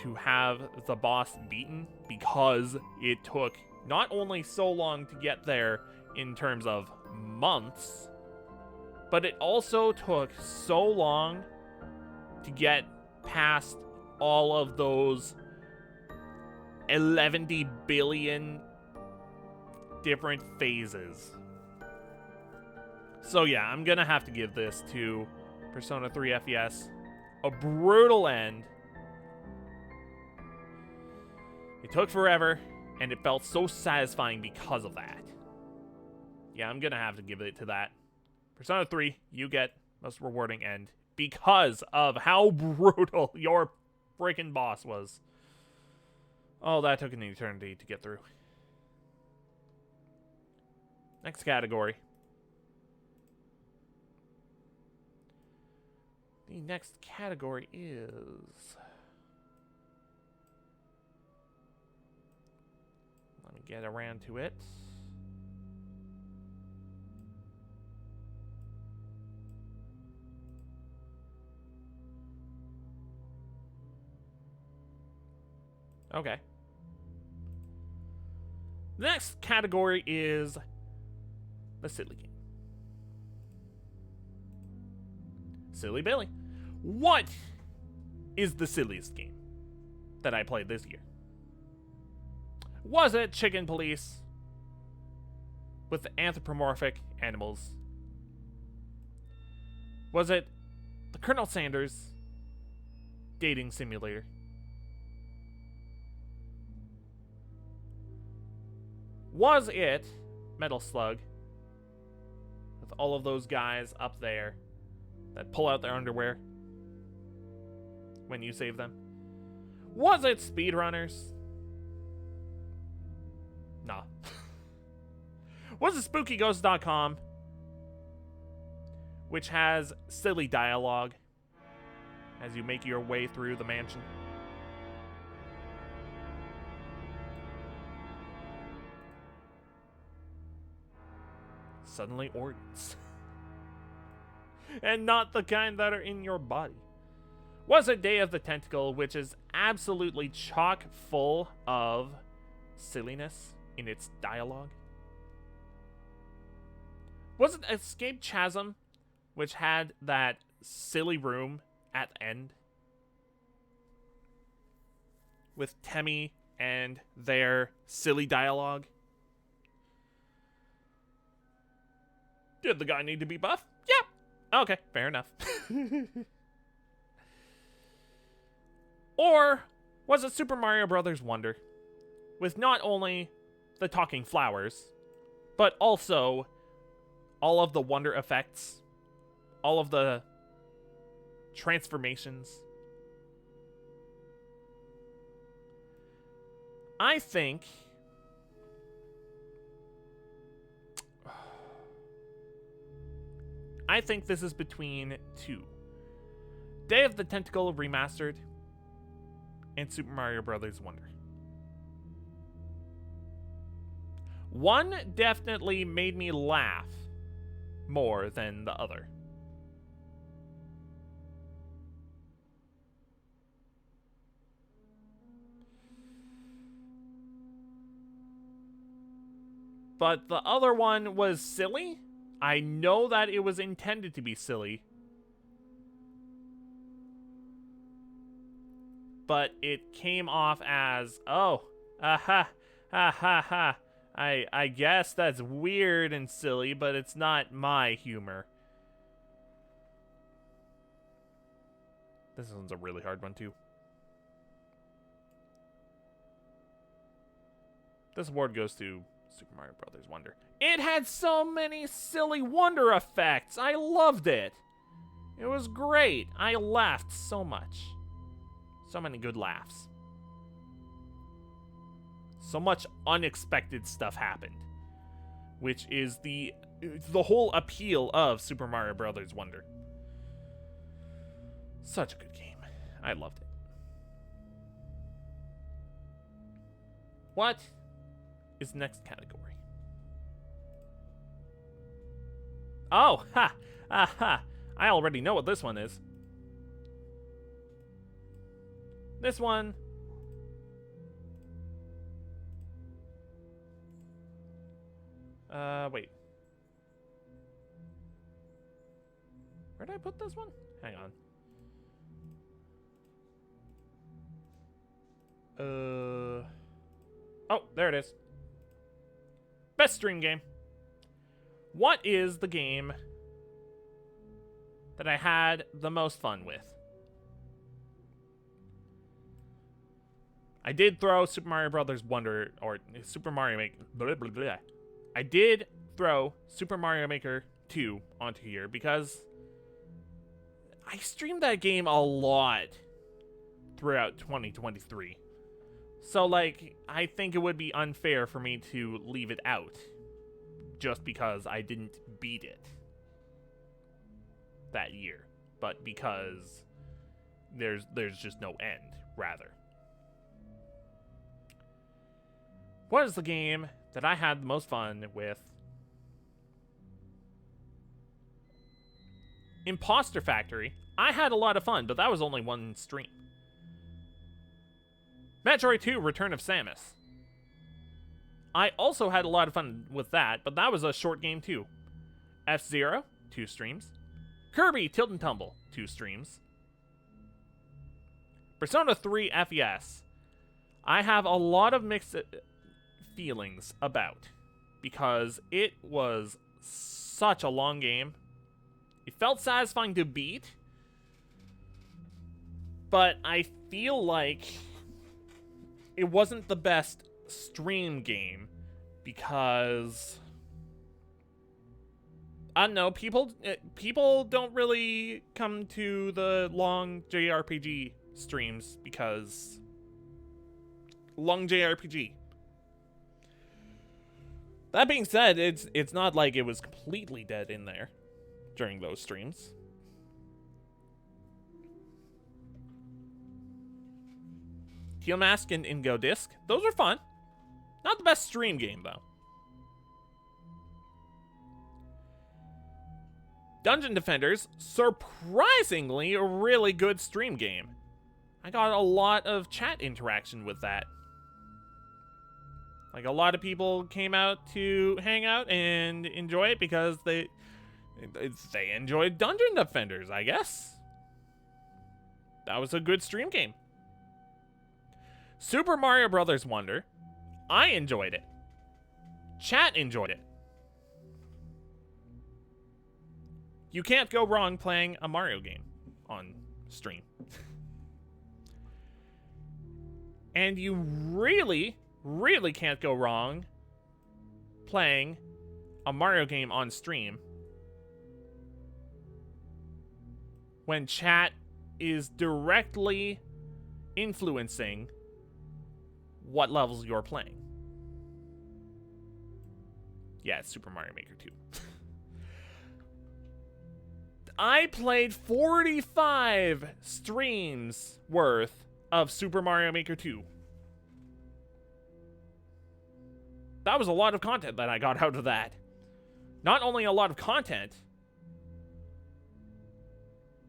to have the boss beaten, because it took not only so long to get there in terms of months, but it also took so long to get past all of those 11 billion different phases. So yeah, I'm gonna have to give this to Persona 3 FES. A brutal end. It took forever, and it felt so satisfying because of that. Yeah, I'm gonna have to give it to that. Persona 3, you get most rewarding end because of how brutal your freaking boss was. Oh, that took an eternity to get through. Next category. The next category is... Let me get around to it. Okay. The next category is the silly game. Silly Billy. What is the silliest game that I played this year? Was it Chicken Police with anthropomorphic animals? Was it the Colonel Sanders dating simulator? Was it Metal Slug with all of those guys up there that pull out their underwear when you save them? Was it Speedrunners? Nah. Was it SpookyGhost.com, which has silly dialogue as you make your way through the mansion? Suddenly organs. And not the kind that are in your body. Was it Day of the Tentacle, which is absolutely chock full of silliness in its dialogue? Was it Escape Chasm, which had that silly room at the end with Temmie and their silly dialogue? Did the guy need to be buff? Yeah. Okay, fair enough. Or was it Super Mario Bros. Wonder, with not only the talking flowers, but also all of the wonder effects, all of the transformations? I think this is between two. Day of the Tentacle Remastered and Super Mario Bros. Wonder. One definitely made me laugh more than the other. But the other one was silly. I know that it was intended to be silly, but it came off as, oh, Ha ha ha ha. I guess that's weird and silly, but it's not my humor. This one's a really hard one too. This award goes to Super Mario Brothers Wonder. It had so many silly wonder effects. I loved it. It was great. I laughed so much. So many good laughs. So much unexpected stuff happened, which is the whole appeal of Super Mario Brothers Wonder. Such a good game. I loved it. What is the next category? Oh, ha! Aha! I already know what this one is. This one... wait. Where did I put this one? Hang on. Oh, there it is. Best stream game. What is the game that I had the most fun with? I did throw Super Mario Brothers Wonder, or Super Mario Maker, blah, blah, blah. I did throw Super Mario Maker 2 onto here because I streamed that game a lot throughout 2023. So, like, I think it would be unfair for me to leave it out just because I didn't beat it that year, but because there's just no end, rather. What is the game that I had the most fun with? Imposter Factory. I had a lot of fun, but that was only one stream. Metroid 2 Return of Samus. I also had a lot of fun with that, but that was a short game too. F-Zero, 2 streams. Kirby Tilt and Tumble, 2 streams. Persona 3 FES. I have a lot of mixed feelings about because it was such a long game. It felt satisfying to beat, but I feel like it wasn't the best stream game because I don't know, people don't really come to the long JRPG streams because long JRPG. That being said, it's not like it was completely dead in there during those streams. Teal Mask and Ingo Disc, those are fun. Not the best stream game, though. Dungeon Defenders, surprisingly a really good stream game. I got a lot of chat interaction with that. Like, a lot of people came out to hang out and enjoy it because they enjoyed Dungeon Defenders, I guess. That was a good stream game. Super Mario Brothers Wonder, I enjoyed it. Chat enjoyed it. You can't go wrong playing a Mario game on stream. And you really, really can't go wrong playing a Mario game on stream when chat is directly influencing what levels you're playing. Yeah, it's Super Mario Maker 2. I played 45 streams worth of Super Mario Maker 2. That was a lot of content that I got out of that. Not only a lot of content,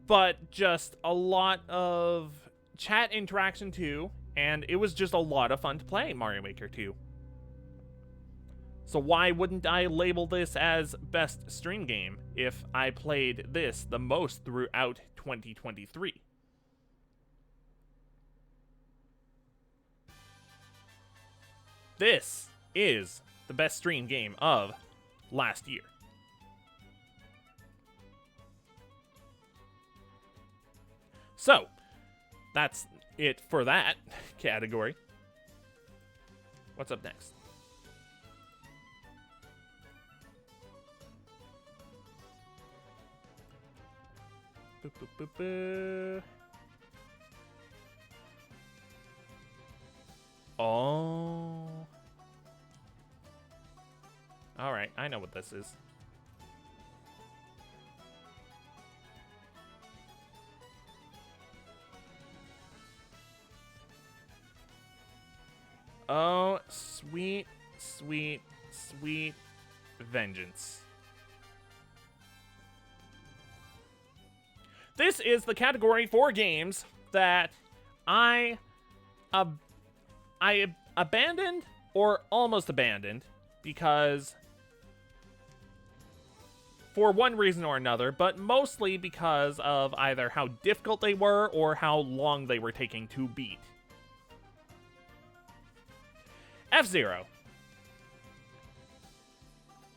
but just a lot of chat interaction too, and it was just a lot of fun to play Mario Maker 2. So why wouldn't I label this as best stream game if I played this the most throughout 2023? this is the best stream game of last year. So, that's it for that category. What's up next? Boop, boop, boop, boop. Oh. Alright, I know what this is. Oh, sweet, sweet, sweet vengeance. This is the category for games that I abandoned or almost abandoned because for one reason or another, but mostly because of either how difficult they were or how long they were taking to beat. F-Zero.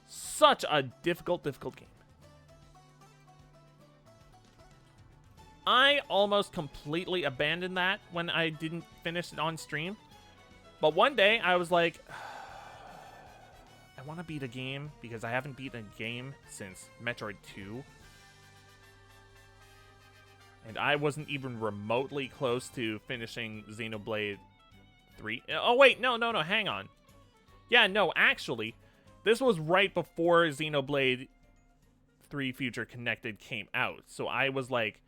Such a difficult game. I almost completely abandoned that when I didn't finish it on stream. But one day, I was like, I want to beat a game because I haven't beaten a game since Metroid 2. And I wasn't even remotely close to finishing Xenoblade 3. Oh, wait, no, hang on. Yeah, no, actually, this was right before Xenoblade 3 Future Connected came out. So I was like,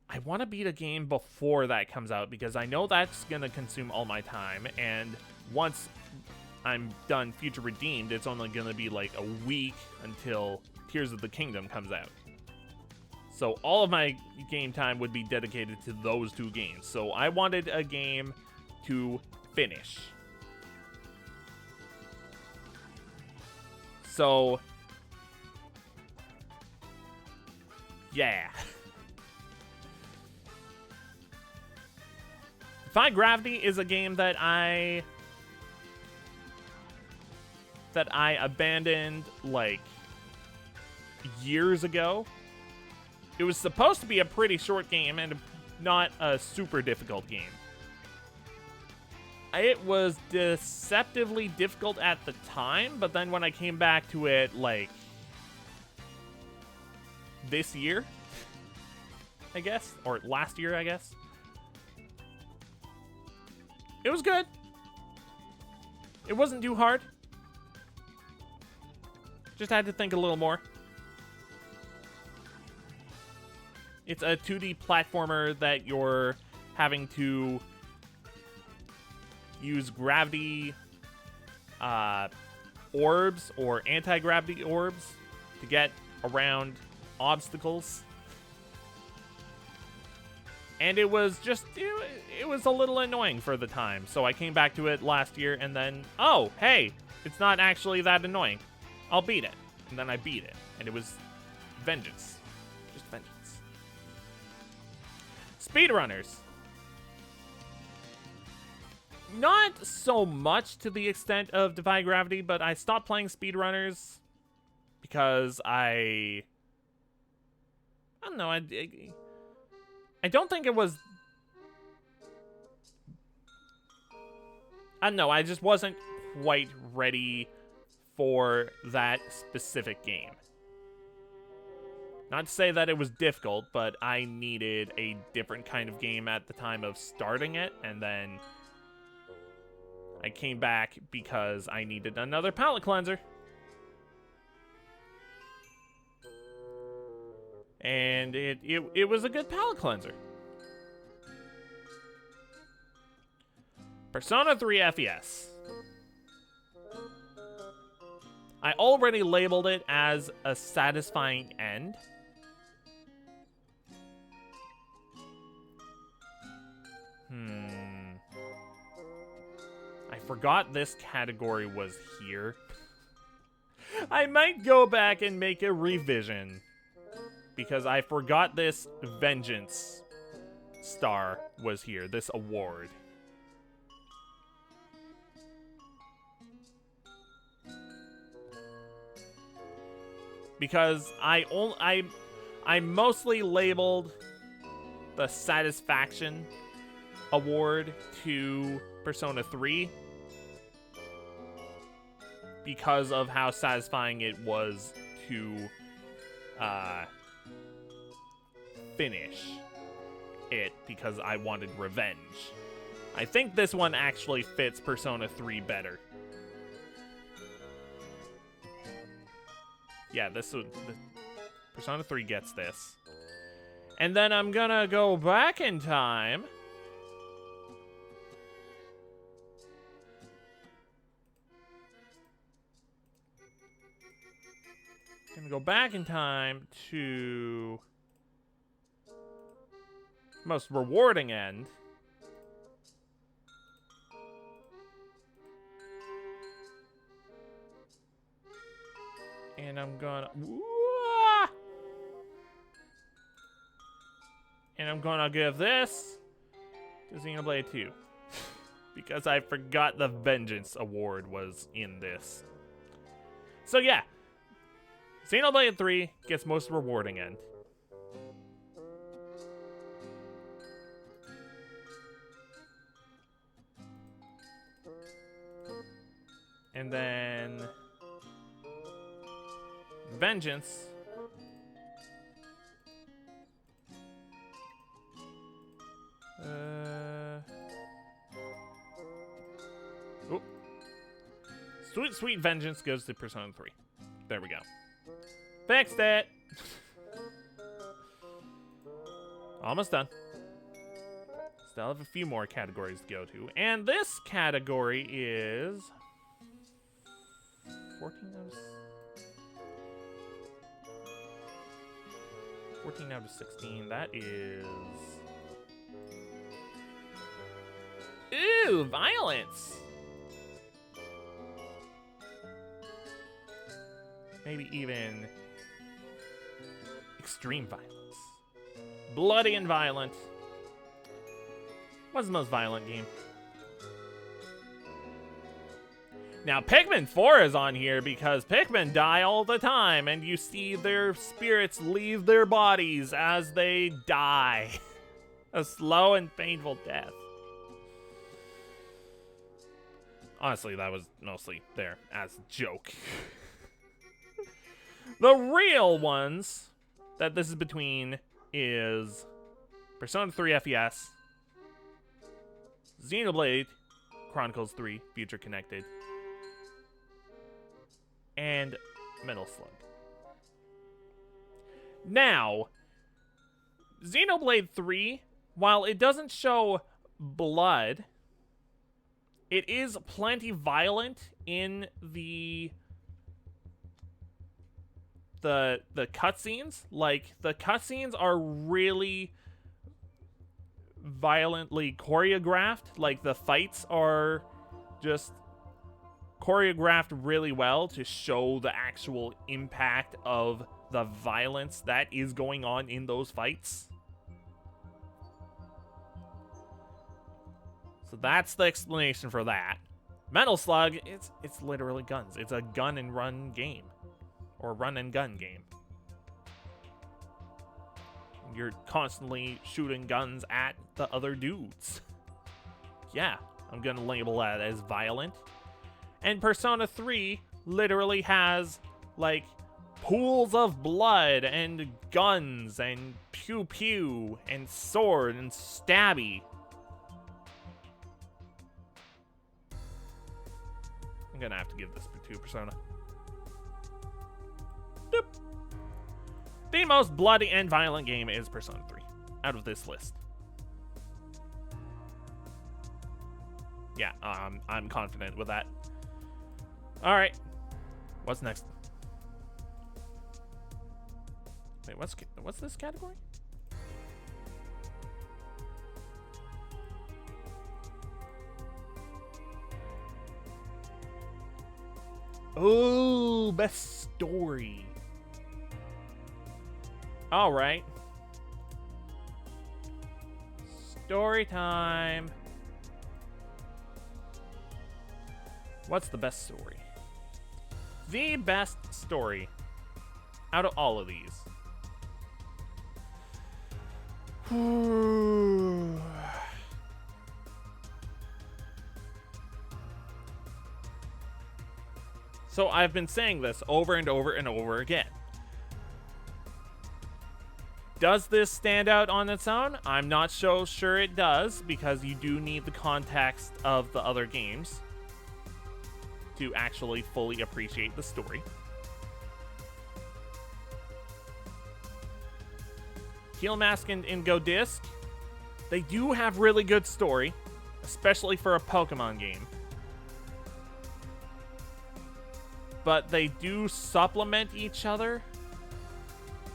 I want to beat a game before that comes out because I know that's going to consume all my time. And once I'm done Future Redeemed, it's only going to be like a week until Tears of the Kingdom comes out. So all of my game time would be dedicated to those two games. So I wanted a game to finish. So, yeah. Defy Gravity is a game that I abandoned like years ago. It was supposed to be a pretty short game and not a super difficult game. It was deceptively difficult at the time, but then when I came back to it, like, this year, I guess, or last year, I guess, it was good. It wasn't too hard. Just had to think a little more. It's a 2D platformer that you're having to use gravity orbs or anti-gravity orbs to get around obstacles. And it was just, it was a little annoying for the time. So I came back to it last year and then, oh, hey, it's not actually that annoying. I'll beat it. And then I beat it. And it was vengeance. Just vengeance. Speedrunners. Not so much to the extent of Defy Gravity, but I stopped playing speedrunners because I don't know, I don't think it was, I don't know, I just wasn't quite ready for that specific game. Not to say that it was difficult, but I needed a different kind of game at the time of starting it, and then I came back because I needed another palate cleanser. And it was a good palate cleanser. Persona 3 FES. I already labeled it as a satisfying end. I forgot this category was here. I might go back and make a revision because I forgot this Vengeance star was here, this award. because I mostly labeled the satisfaction award to Persona 3 because of how satisfying it was to finish it, because I wanted revenge. I think this one actually fits Persona 3 better. Yeah, Persona 3 gets this. And then I'm gonna go back in time. Gonna go back in time to most rewarding end. And I'm gonna... And I'm gonna give this to Xenoblade 2. Because I forgot the Vengeance Award was in this. So yeah. Xenoblade 3 gets most rewarding end. And then... Vengeance. Oop. Sweet Vengeance goes to Persona 3. There we go. Fixed it! Almost done. Still have a few more categories to go to. And this category is... 14 out of 16. That is... Ooh, violence! Maybe even extreme violence. Bloody and violent. What's the most violent game? Now, Pikmin 4 is on here because Pikmin die all the time, and you see their spirits leave their bodies as they die. A slow and painful death. Honestly, that was mostly there as a joke. The real ones that this is between is Persona 3 FES, Xenoblade Chronicles 3 Future Connected, and Metal Slug. Now, Xenoblade 3, while it doesn't show blood, it is plenty violent in the cutscenes. Like, the cutscenes are really violently choreographed. Like, the fights are just choreographed really well to show the actual impact of the violence that is going on in those fights. So that's the explanation for that. Metal Slug, it's literally guns. It's a gun and run game. Or run and gun game. You're constantly shooting guns at the other dudes. Yeah, I'm gonna label that as violent. And Persona 3 literally has, like, pools of blood and guns and pew-pew and sword and stabby. I'm gonna have to give this to Persona. Doop. The most bloody and violent game is Persona 3 out of this list. Yeah, I'm confident with that. All right, what's next? Wait, what's this category? Oh, best story. All right. Story time. What's the best story? The best story out of all of these. So I've been saying this over and over and over again. Does this stand out on its own? I'm not so sure it does, because you do need the context of the other games to actually fully appreciate the story. Heel Mask and Go Disc, they do have really good story, especially for a Pokemon game. But they do supplement each other.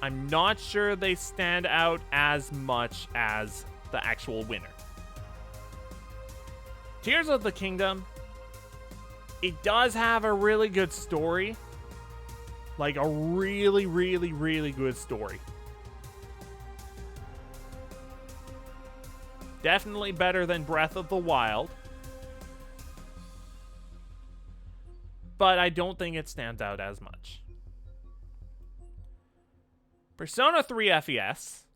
I'm not sure they stand out as much as the actual winner. Tears of the Kingdom, it does have a really good story. Like a really, really, really good story. Definitely better than Breath of the Wild. But I don't think it stands out as much. Persona 3 FES,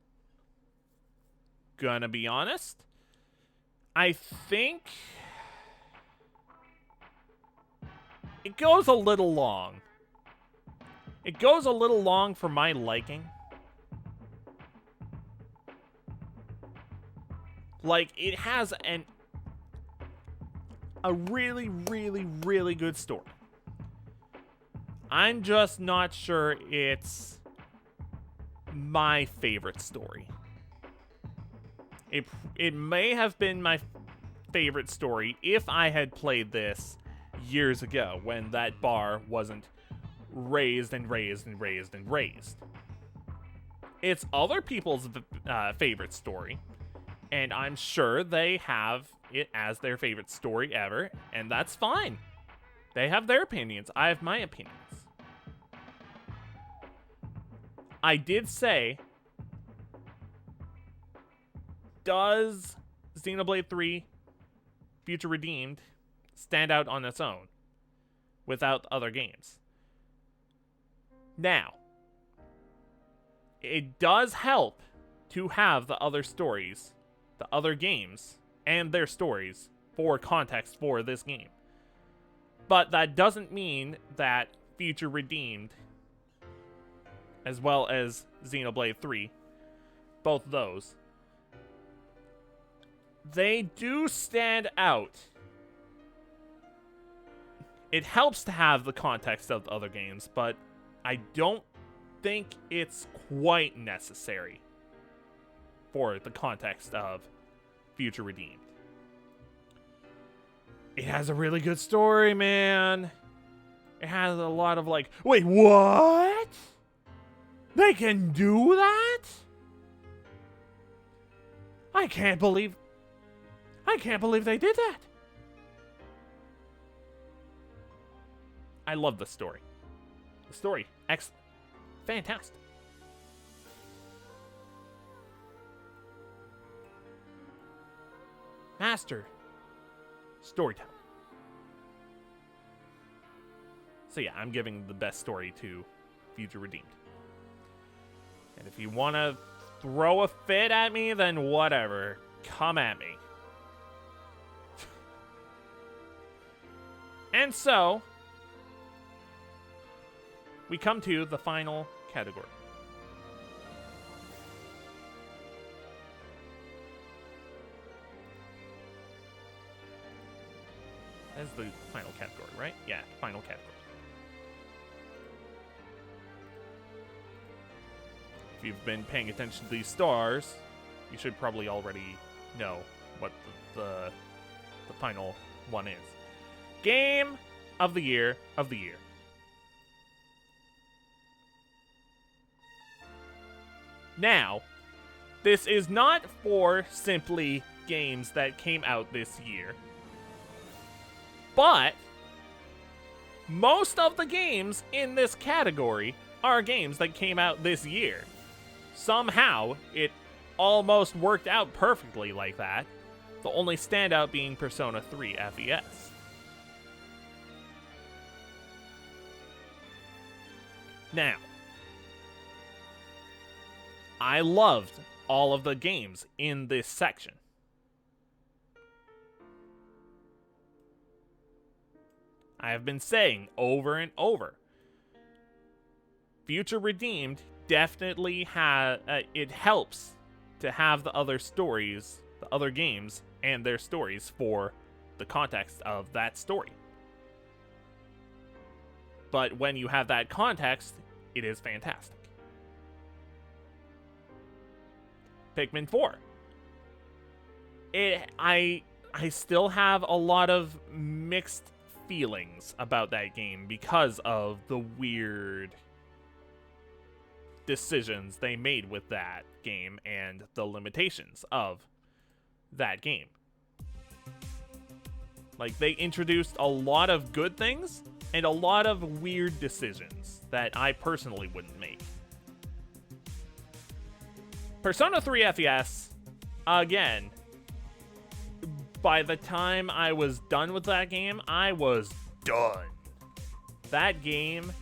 gonna be honest, I think it goes a little long. It goes a little long for my liking. Like, it has a really, really, really good story. I'm just not sure it's my favorite story. It may have been my favorite story if I had played this years ago, when that bar wasn't raised and raised and raised and raised. It's other people's favorite story, and I'm sure they have it as their favorite story ever, and that's fine. They have their opinions. I have my opinions. I did say, does Xenoblade 3 Future Redeemed stand out on its own without other games? Now, it does help to have the other stories, the other games, and their stories for context for this game. But that doesn't mean that Future Redeemed, as well as Xenoblade 3, both those, they do stand out. It helps to have the context of the other games, but I don't think it's quite necessary for the context of Future Redeemed. It has a really good story, man. It has a lot of like, wait, what? They can do that? I can't believe they did that. I love the story. The story, excellent. Fantastic. Master storytelling. So yeah, I'm giving the best story to Future Redeemed. And if you want to throw a fit at me, then whatever. Come at me. And so, we come to the final category. That's the final category, right? Yeah, final category. If you've been paying attention to these stars, you should probably already know what the final one is. Game of the Year of the Year. Now, this is not for simply games that came out this year, but most of the games in this category are games that came out this year. Somehow, it almost worked out perfectly like that, the only standout being Persona 3 FES. Now, I loved all of the games in this section. I have been saying over and over, Future Redeemed definitely it helps to have the other stories, the other games, and their stories for the context of that story. But when you have that context, it is fantastic. Pikmin 4. I still have a lot of mixed feelings about that game because of the weird decisions they made with that game and the limitations of that game. Like, they introduced a lot of good things and a lot of weird decisions that I personally wouldn't make. Persona 3 FES, again, by the time I was done with that game, I was done. That game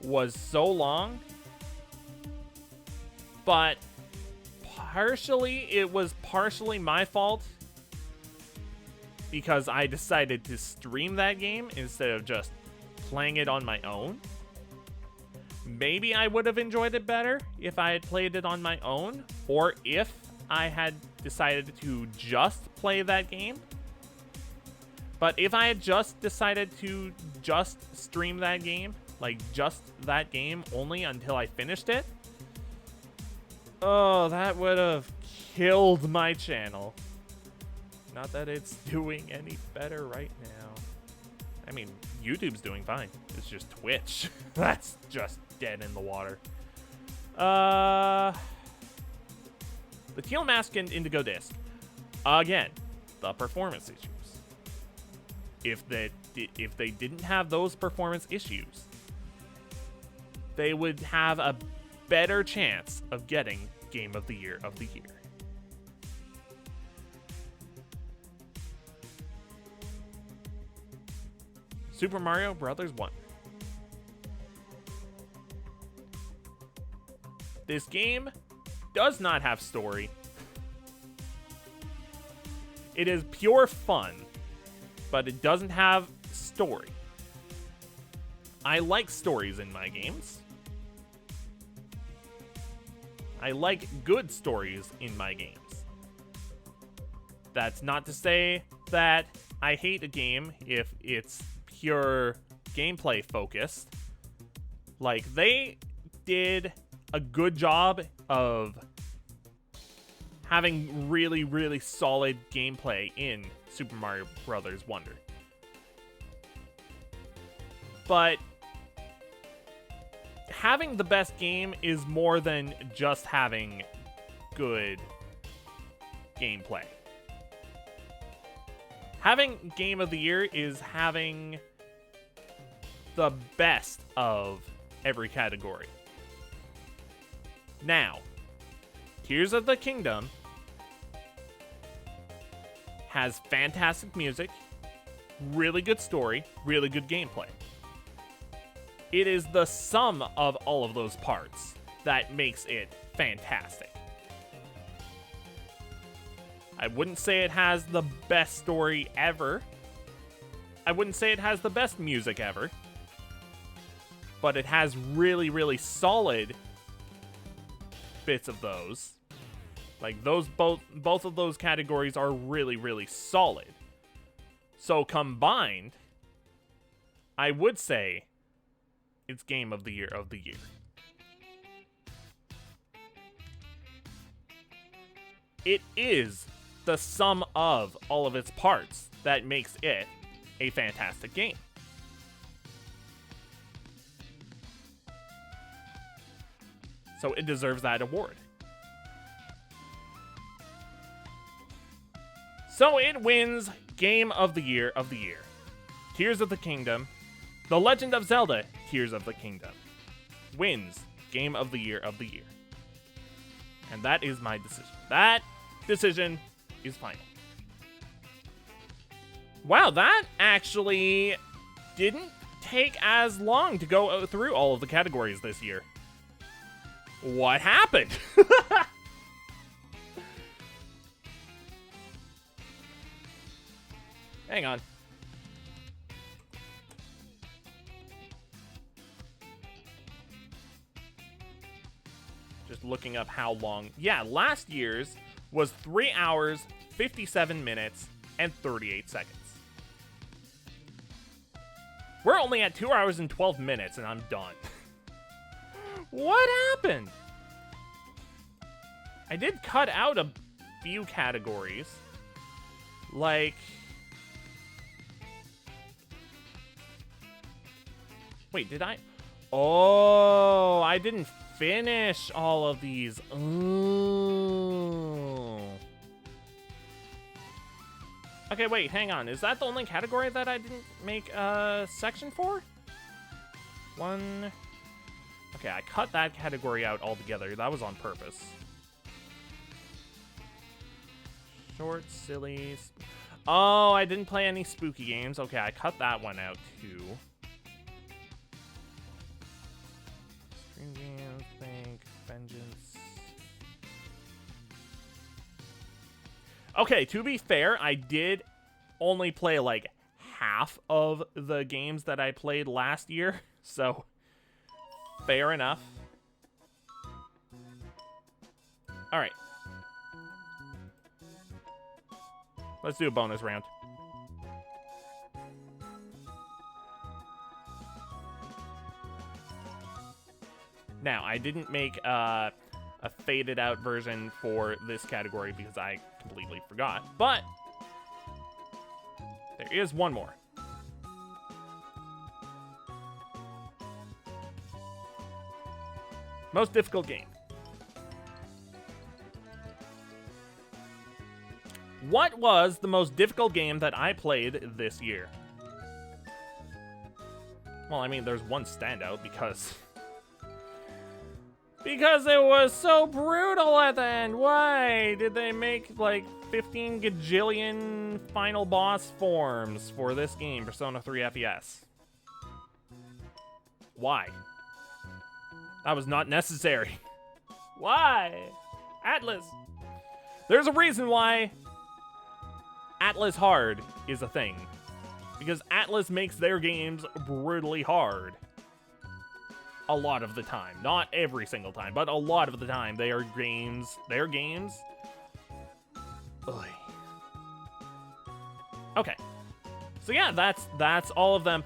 was so long, but it was partially my fault because I decided to stream that game instead of just playing it on my own. Maybe I would have enjoyed it better if I had played it on my own, or if I had decided to just play that game. But if I had just decided to just stream that game, like just that game only until I finished it, oh, that would have killed my channel. Not that it's doing any better right now. I mean, YouTube's doing fine. It's just Twitch. That's just dead in the water. The Teal Mask and Indigo Disc. Again, the performance issues. If they didn't have those performance issues, they would have a better chance of getting Game of the Year of the Year. Super Mario Bros. 1. This game does not have story. It is pure fun, but it doesn't have story. I like stories in my games. I like good stories in my games. That's not to say that I hate a game if it's pure gameplay focused. Like, they did a good job of having really, really solid gameplay in Super Mario Bros. Wonder. But having the best game is more than just having good gameplay. Having Game of the Year is having the best of every category. Now, Tears of the Kingdom has fantastic music, really good story, really good gameplay. It is the sum of all of those parts that makes it fantastic. I wouldn't say it has the best story ever. I wouldn't say it has the best music ever. But it has really, really solid bits of those. Like, those both of those categories are really, really solid. So combined, I would say it's Game of the Year of the Year. It is the sum of all of its parts that makes it a fantastic game. So it deserves that award. So it wins Game of the Year of the Year. Tears of the Kingdom, The Legend of Zelda Tears of the Kingdom, wins Game of the Year of the Year. And that is my decision. That decision is final. Wow, that actually didn't take as long to go through all of the categories this year. What happened? Hang on. Just looking up how long. Yeah, last year's was 3 hours, 57 minutes, and 38 seconds. We're only at 2 hours and 12 minutes, and I'm done. What happened? I did cut out a few categories. Like... Wait, did I? Oh, I didn't finish all of these. Oh. Okay, wait, hang on. Is that the only category that I didn't make a section for? One. Okay, I cut that category out altogether. That was on purpose. Short, silly. Oh, I didn't play any spooky games. Okay, I cut that one out too. Stream games, think, vengeance. Okay, to be fair, I did only play like half of the games that I played last year, so fair enough. All right. Let's do a bonus round. Now, I didn't make a faded out version for this category because I completely forgot, but there is one more. Most difficult game. What was the most difficult game that I played this year? Well, I mean, there's one standout because it was so brutal at the end. Why did they make like 15 gajillion final boss forms for this game, Persona 3 FES? Why? That was not necessary. Why? Atlas. There's a reason why Atlas Hard is a thing. Because Atlas makes their games brutally hard. A lot of the time. Not every single time, but a lot of the time. Their games. Ugh. Okay. So yeah, that's all of them.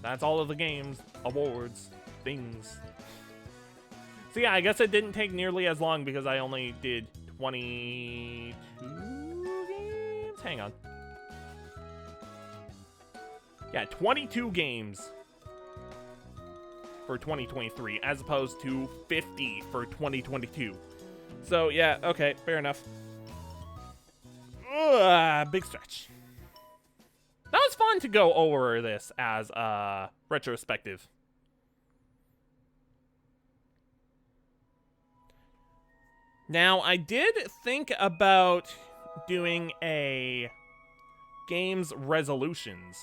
That's all of the games, awards, things. So yeah, I guess it didn't take nearly as long because I only did 22 games? Hang on. Yeah, 22 games for 2023 as opposed to 50 for 2022. So yeah, okay, fair enough. Big stretch. That was fun to go over this as a retrospective. Now, I did think about doing a games resolutions.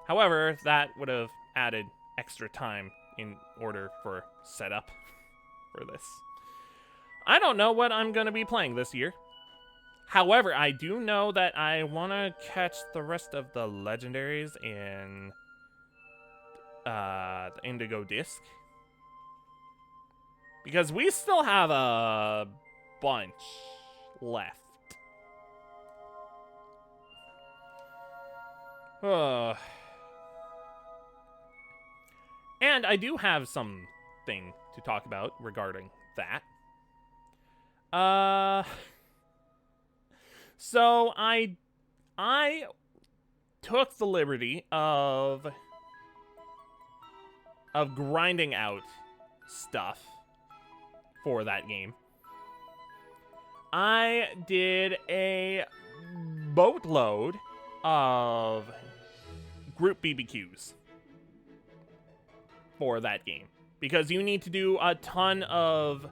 However, that would have added extra time in order for setup for this. I don't know what I'm going to be playing this year. However, I do know that I want to catch the rest of the legendaries in the Indigo Disc. Because we still have a bunch left. And I do have something to talk about regarding that. So I took the liberty of grinding out stuff for that game. I did a boatload of group BBQs for that game because you need to do a ton of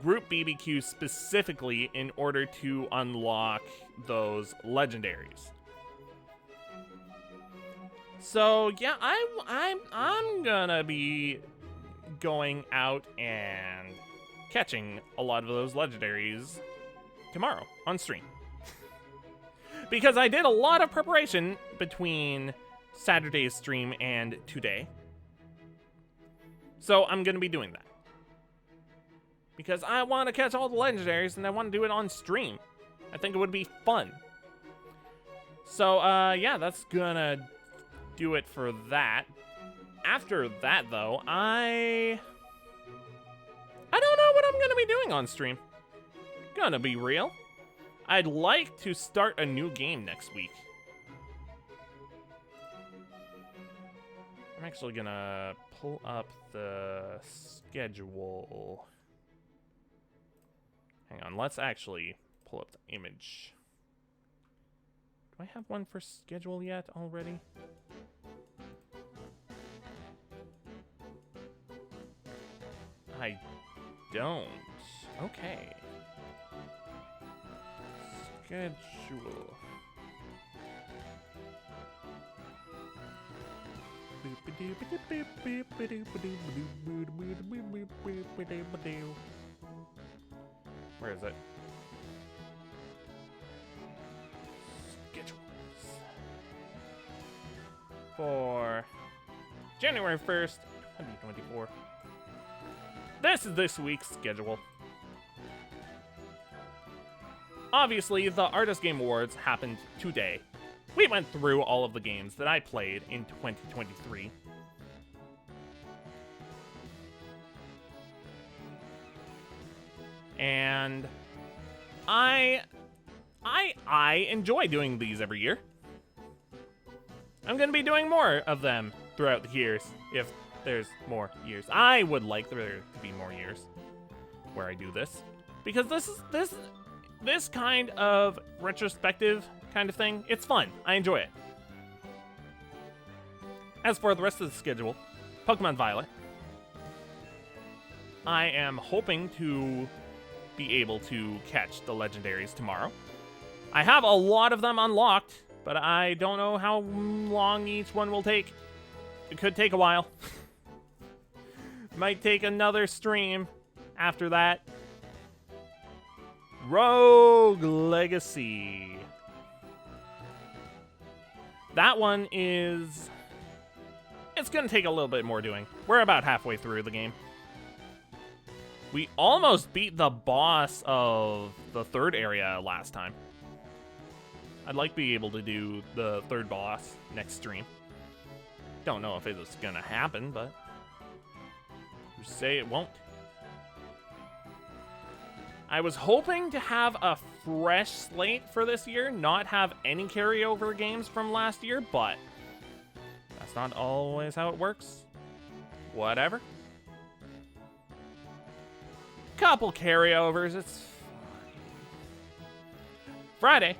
group BBQs specifically in order to unlock those legendaries. So yeah, I'm gonna be going out and catching a lot of those legendaries tomorrow on stream. Because I did a lot of preparation between Saturday's stream and today. So I'm going to be doing that. Because I want to catch all the legendaries and I want to do it on stream. I think it would be fun. So, yeah, that's gonna do it for that. After that, though, I don't know what I'm gonna be doing on stream. Gonna be real. I'd like to start a new game next week. I'm actually gonna pull up the schedule. Hang on, let's actually pull up the image. Do I have one for schedule yet already? I don't. Okay. Schedule. Where is it? For January 1st, 2024. This is this week's schedule. Obviously, the Ardiss Game Awards happened today. We went through all of the games that I played in 2023. And I enjoy doing these every year. I'm going to be doing more of them throughout the years, if there's more years. I would like there to be more years where I do this, because this kind of retrospective kind of thing, it's fun. I enjoy it. As for the rest of the schedule, Pokemon Violet. I am hoping to be able to catch the legendaries tomorrow. I have a lot of them unlocked, but I don't know how long each one will take. It could take a while. Might take another stream after that. Rogue Legacy. That one is... It's gonna take a little bit more doing. We're about halfway through the game. We almost beat the boss of the third area last time. I'd like to be able to do the third boss next stream. Don't know if it's gonna happen, but you say it won't. I was hoping to have a fresh slate for this year, not have any carryover games from last year, but that's not always how it works. Whatever. Couple carryovers, it's Friday.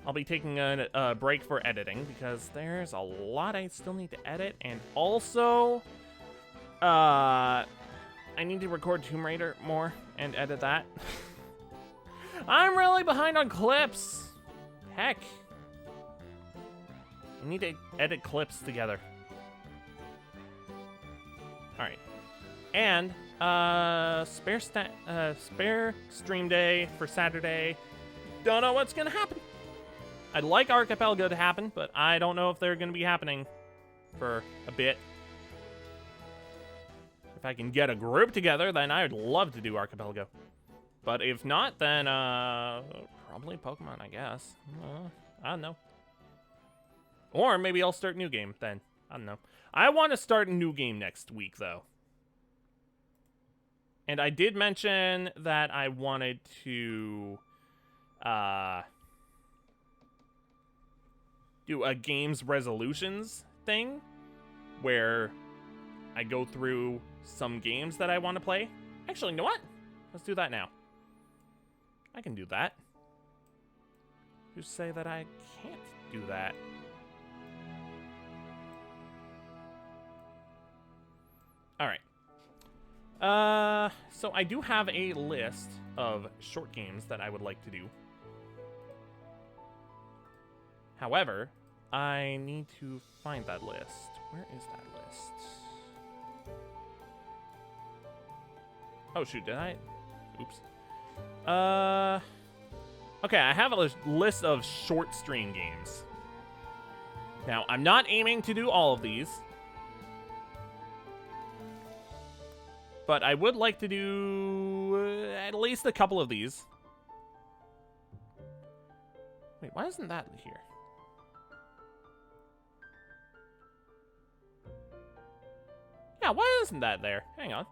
I'll be taking a break for editing because there's a lot I still need to edit, and also I need to record Tomb Raider more and edit that. I'm really behind on clips. Heck. I need to edit clips together. Alright. And spare stream day for Saturday. Don't know what's gonna happen. I'd like Archipelago to happen, but I don't know if they're gonna be happening for a bit. If I can get a group together, then I would love to do Archipelago. But if not, then probably Pokemon, I guess. I don't know. Or maybe I'll start a new game then. I don't know. I want to start a new game next week, though. And I did mention that I wanted to do a games resolutions thing where I go through some games that I want to play. Actually, you know what? Let's do that now. I can do that. You say that I can't do that. Alright. So I do have a list of short games that I would like to do. However, I need to find that list. Where is that list? Oh, shoot, did I? Oops. Okay, I have a list of short stream games. Now, I'm not aiming to do all of these. But I would like to do at least a couple of these. Wait, why isn't that here? Yeah, why isn't that there? Hang on.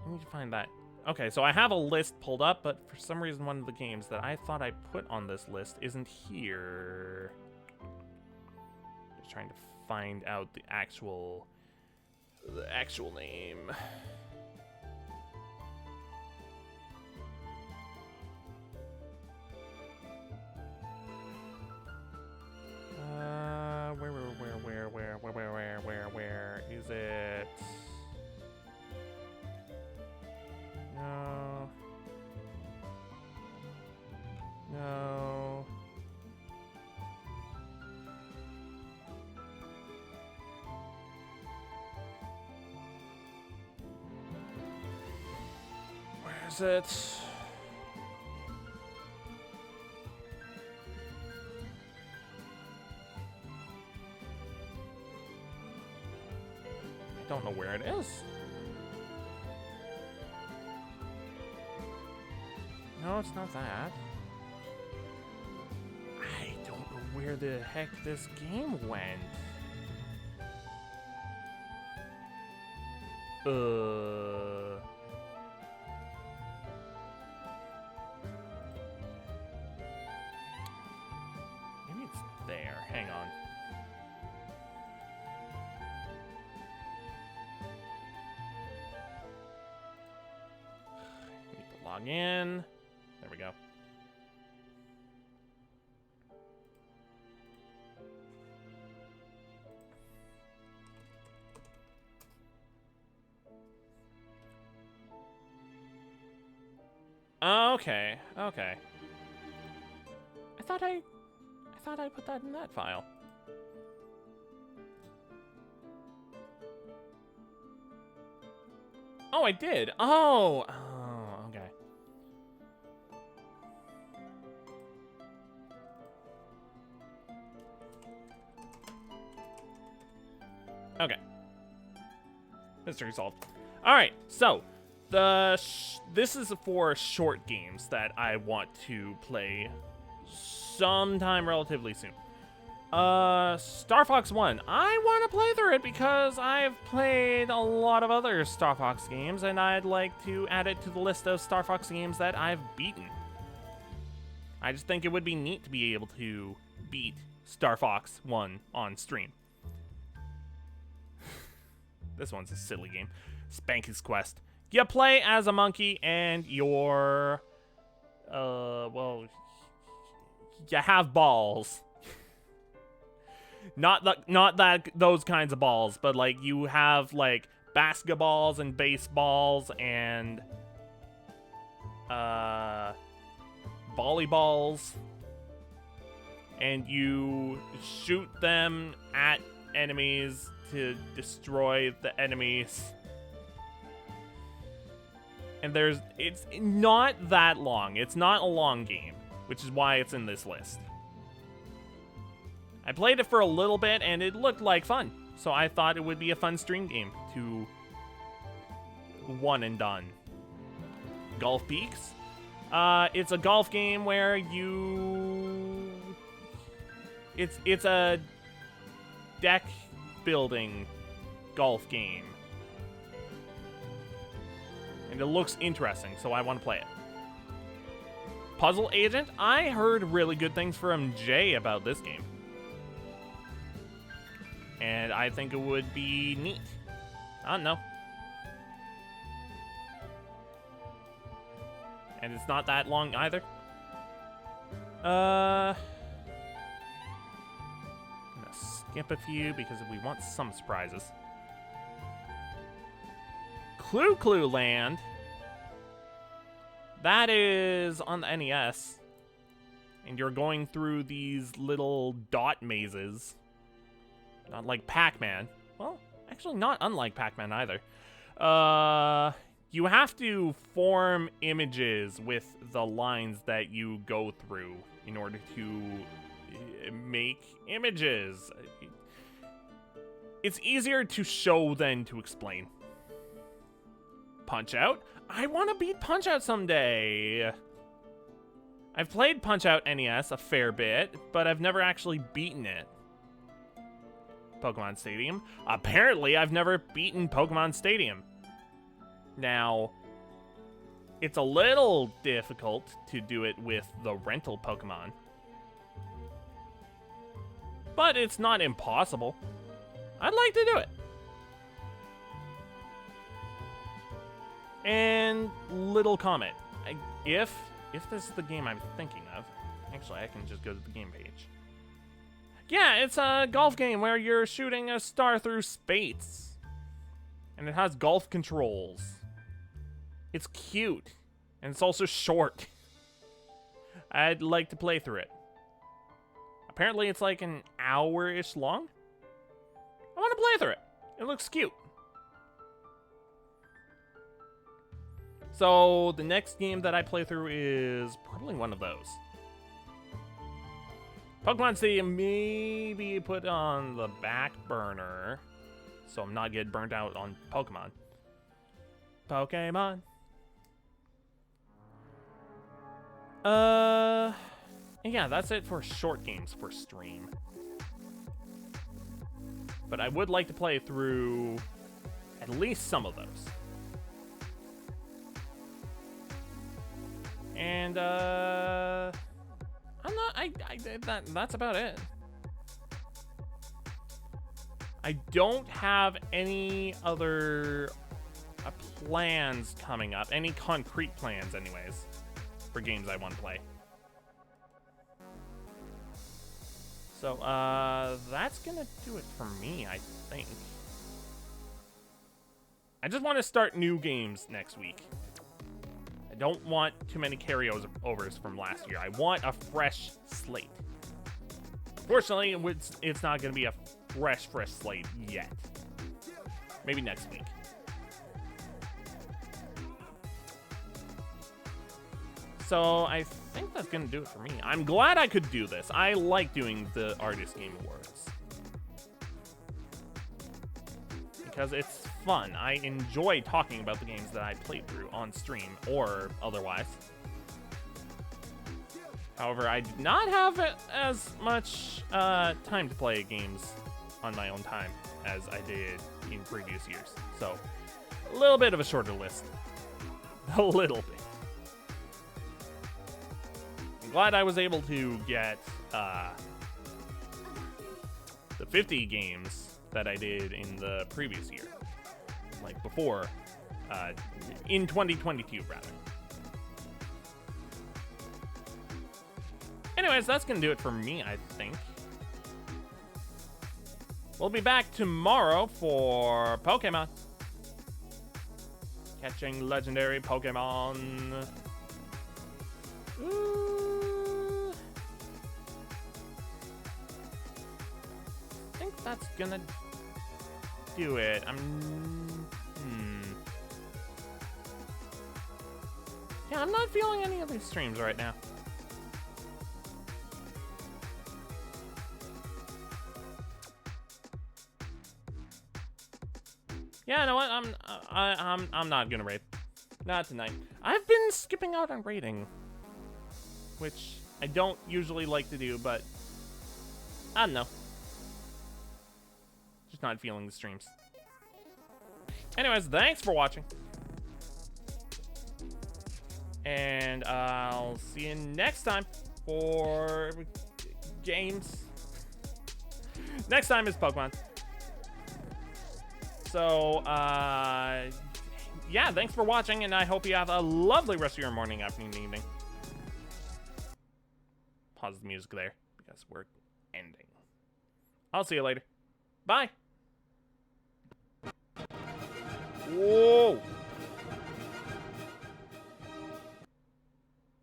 I need to find that. Okay, so I have a list pulled up, but for some reason one of the games that I thought I put on this list isn't here. Just trying to find out the actual name. Where is it? No. No. Where is it? I don't know where it is. No, it's not that. I don't know where the heck this game went. Maybe it's there. Hang on. Need to log in. There we go. Okay, okay. I thought I put that in that file. Oh, I did. Oh, okay. Okay. Mystery solved. All right, so this is for short games that I want to play sometime relatively soon. Star Fox 1. I want to play through it because I've played a lot of other Star Fox games, and I'd like to add it to the list of Star Fox games that I've beaten. I just think it would be neat to be able to beat Star Fox 1 on stream. This one's a silly game. Spanky's Quest. You play as a monkey and you're... well... You have balls. Not that those kinds of balls, but like you have like basketballs and baseballs and volleyballs, and you shoot them at enemies to destroy the enemies. And it's not that long. It's not a long game, which is why it's in this list. I played it for a little bit, and it looked like fun. So I thought it would be a fun stream game to one and done. Golf Peaks. It's a golf game where you... It's a deck building golf game. And it looks interesting, so I want to play it. Puzzle Agent. I heard really good things from Jay about this game. And I think it would be neat. I don't know. And it's not that long either. I'm gonna skip a few because we want some surprises. Clue Land. That is on the NES. And you're going through these little dot mazes. Not like Pac-Man. Well, Actually, not unlike Pac-Man either. You have to form images with the lines that you go through in order to make images. It's easier to show than to explain. Punch-Out? I want to beat Punch-Out someday. I've played Punch-Out NES a fair bit, but I've never actually beaten it. Pokemon Stadium? Apparently, I've never beaten Pokemon Stadium. Now, it's a little difficult to do it with the rental Pokemon. But it's not impossible. I'd like to do it. And little comment. If this is the game I'm thinking of, actually I can just go to the game page. Yeah, it's a golf game where you're shooting a star through space. And it has golf controls. It's cute. And it's also short. I'd like to play through it. Apparently it's like an hour-ish long. I want to play through it. It looks cute. So the next game that I play through is probably one of those. Pokemon Stadium maybe put on the back burner, so I'm not getting burnt out on Pokemon. Pokemon. Yeah, that's it for short games for stream. But I would like to play through at least some of those. And that's about it. I don't have any other plans coming up, any concrete plans anyways, for games I want to play. So, that's gonna do it for me, I think. I just want to start new games next week. I don't want too many carryovers from last year. I want a fresh slate. Fortunately, it's not going to be a fresh slate yet. Maybe next week. So I think that's going to do it for me. I'm glad I could do this. I like doing the Ardiss Game Awards. Because it's fun. I enjoy talking about the games that I played through on stream or otherwise. However, I did not have as much time to play games on my own time as I did in previous years. So, a little bit of a shorter list. A little bit. I'm glad I was able to get the 50 games that I did in the previous year. Like before, in 2022, rather. Anyways, that's gonna do it for me, I think. We'll be back tomorrow for Pokemon. Catching legendary Pokemon. Ooh. I think that's gonna do it. Yeah, I'm not feeling any of these streams right now. Yeah, you know what? I'm not gonna raid. Not tonight. I've been skipping out on raiding, which I don't usually like to do, but I don't know. Just not feeling the streams. Anyways, thanks for watching. And I'll see you next time for games. Next time is Pokemon. So, yeah, thanks for watching, and I hope you have a lovely rest of your morning, afternoon, evening. Pause the music there, because we're ending. I'll see you later. Bye. Whoa.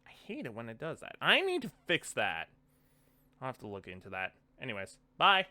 I hate it when it does that. I need to fix that. I'll have to look into that. Anyways, bye.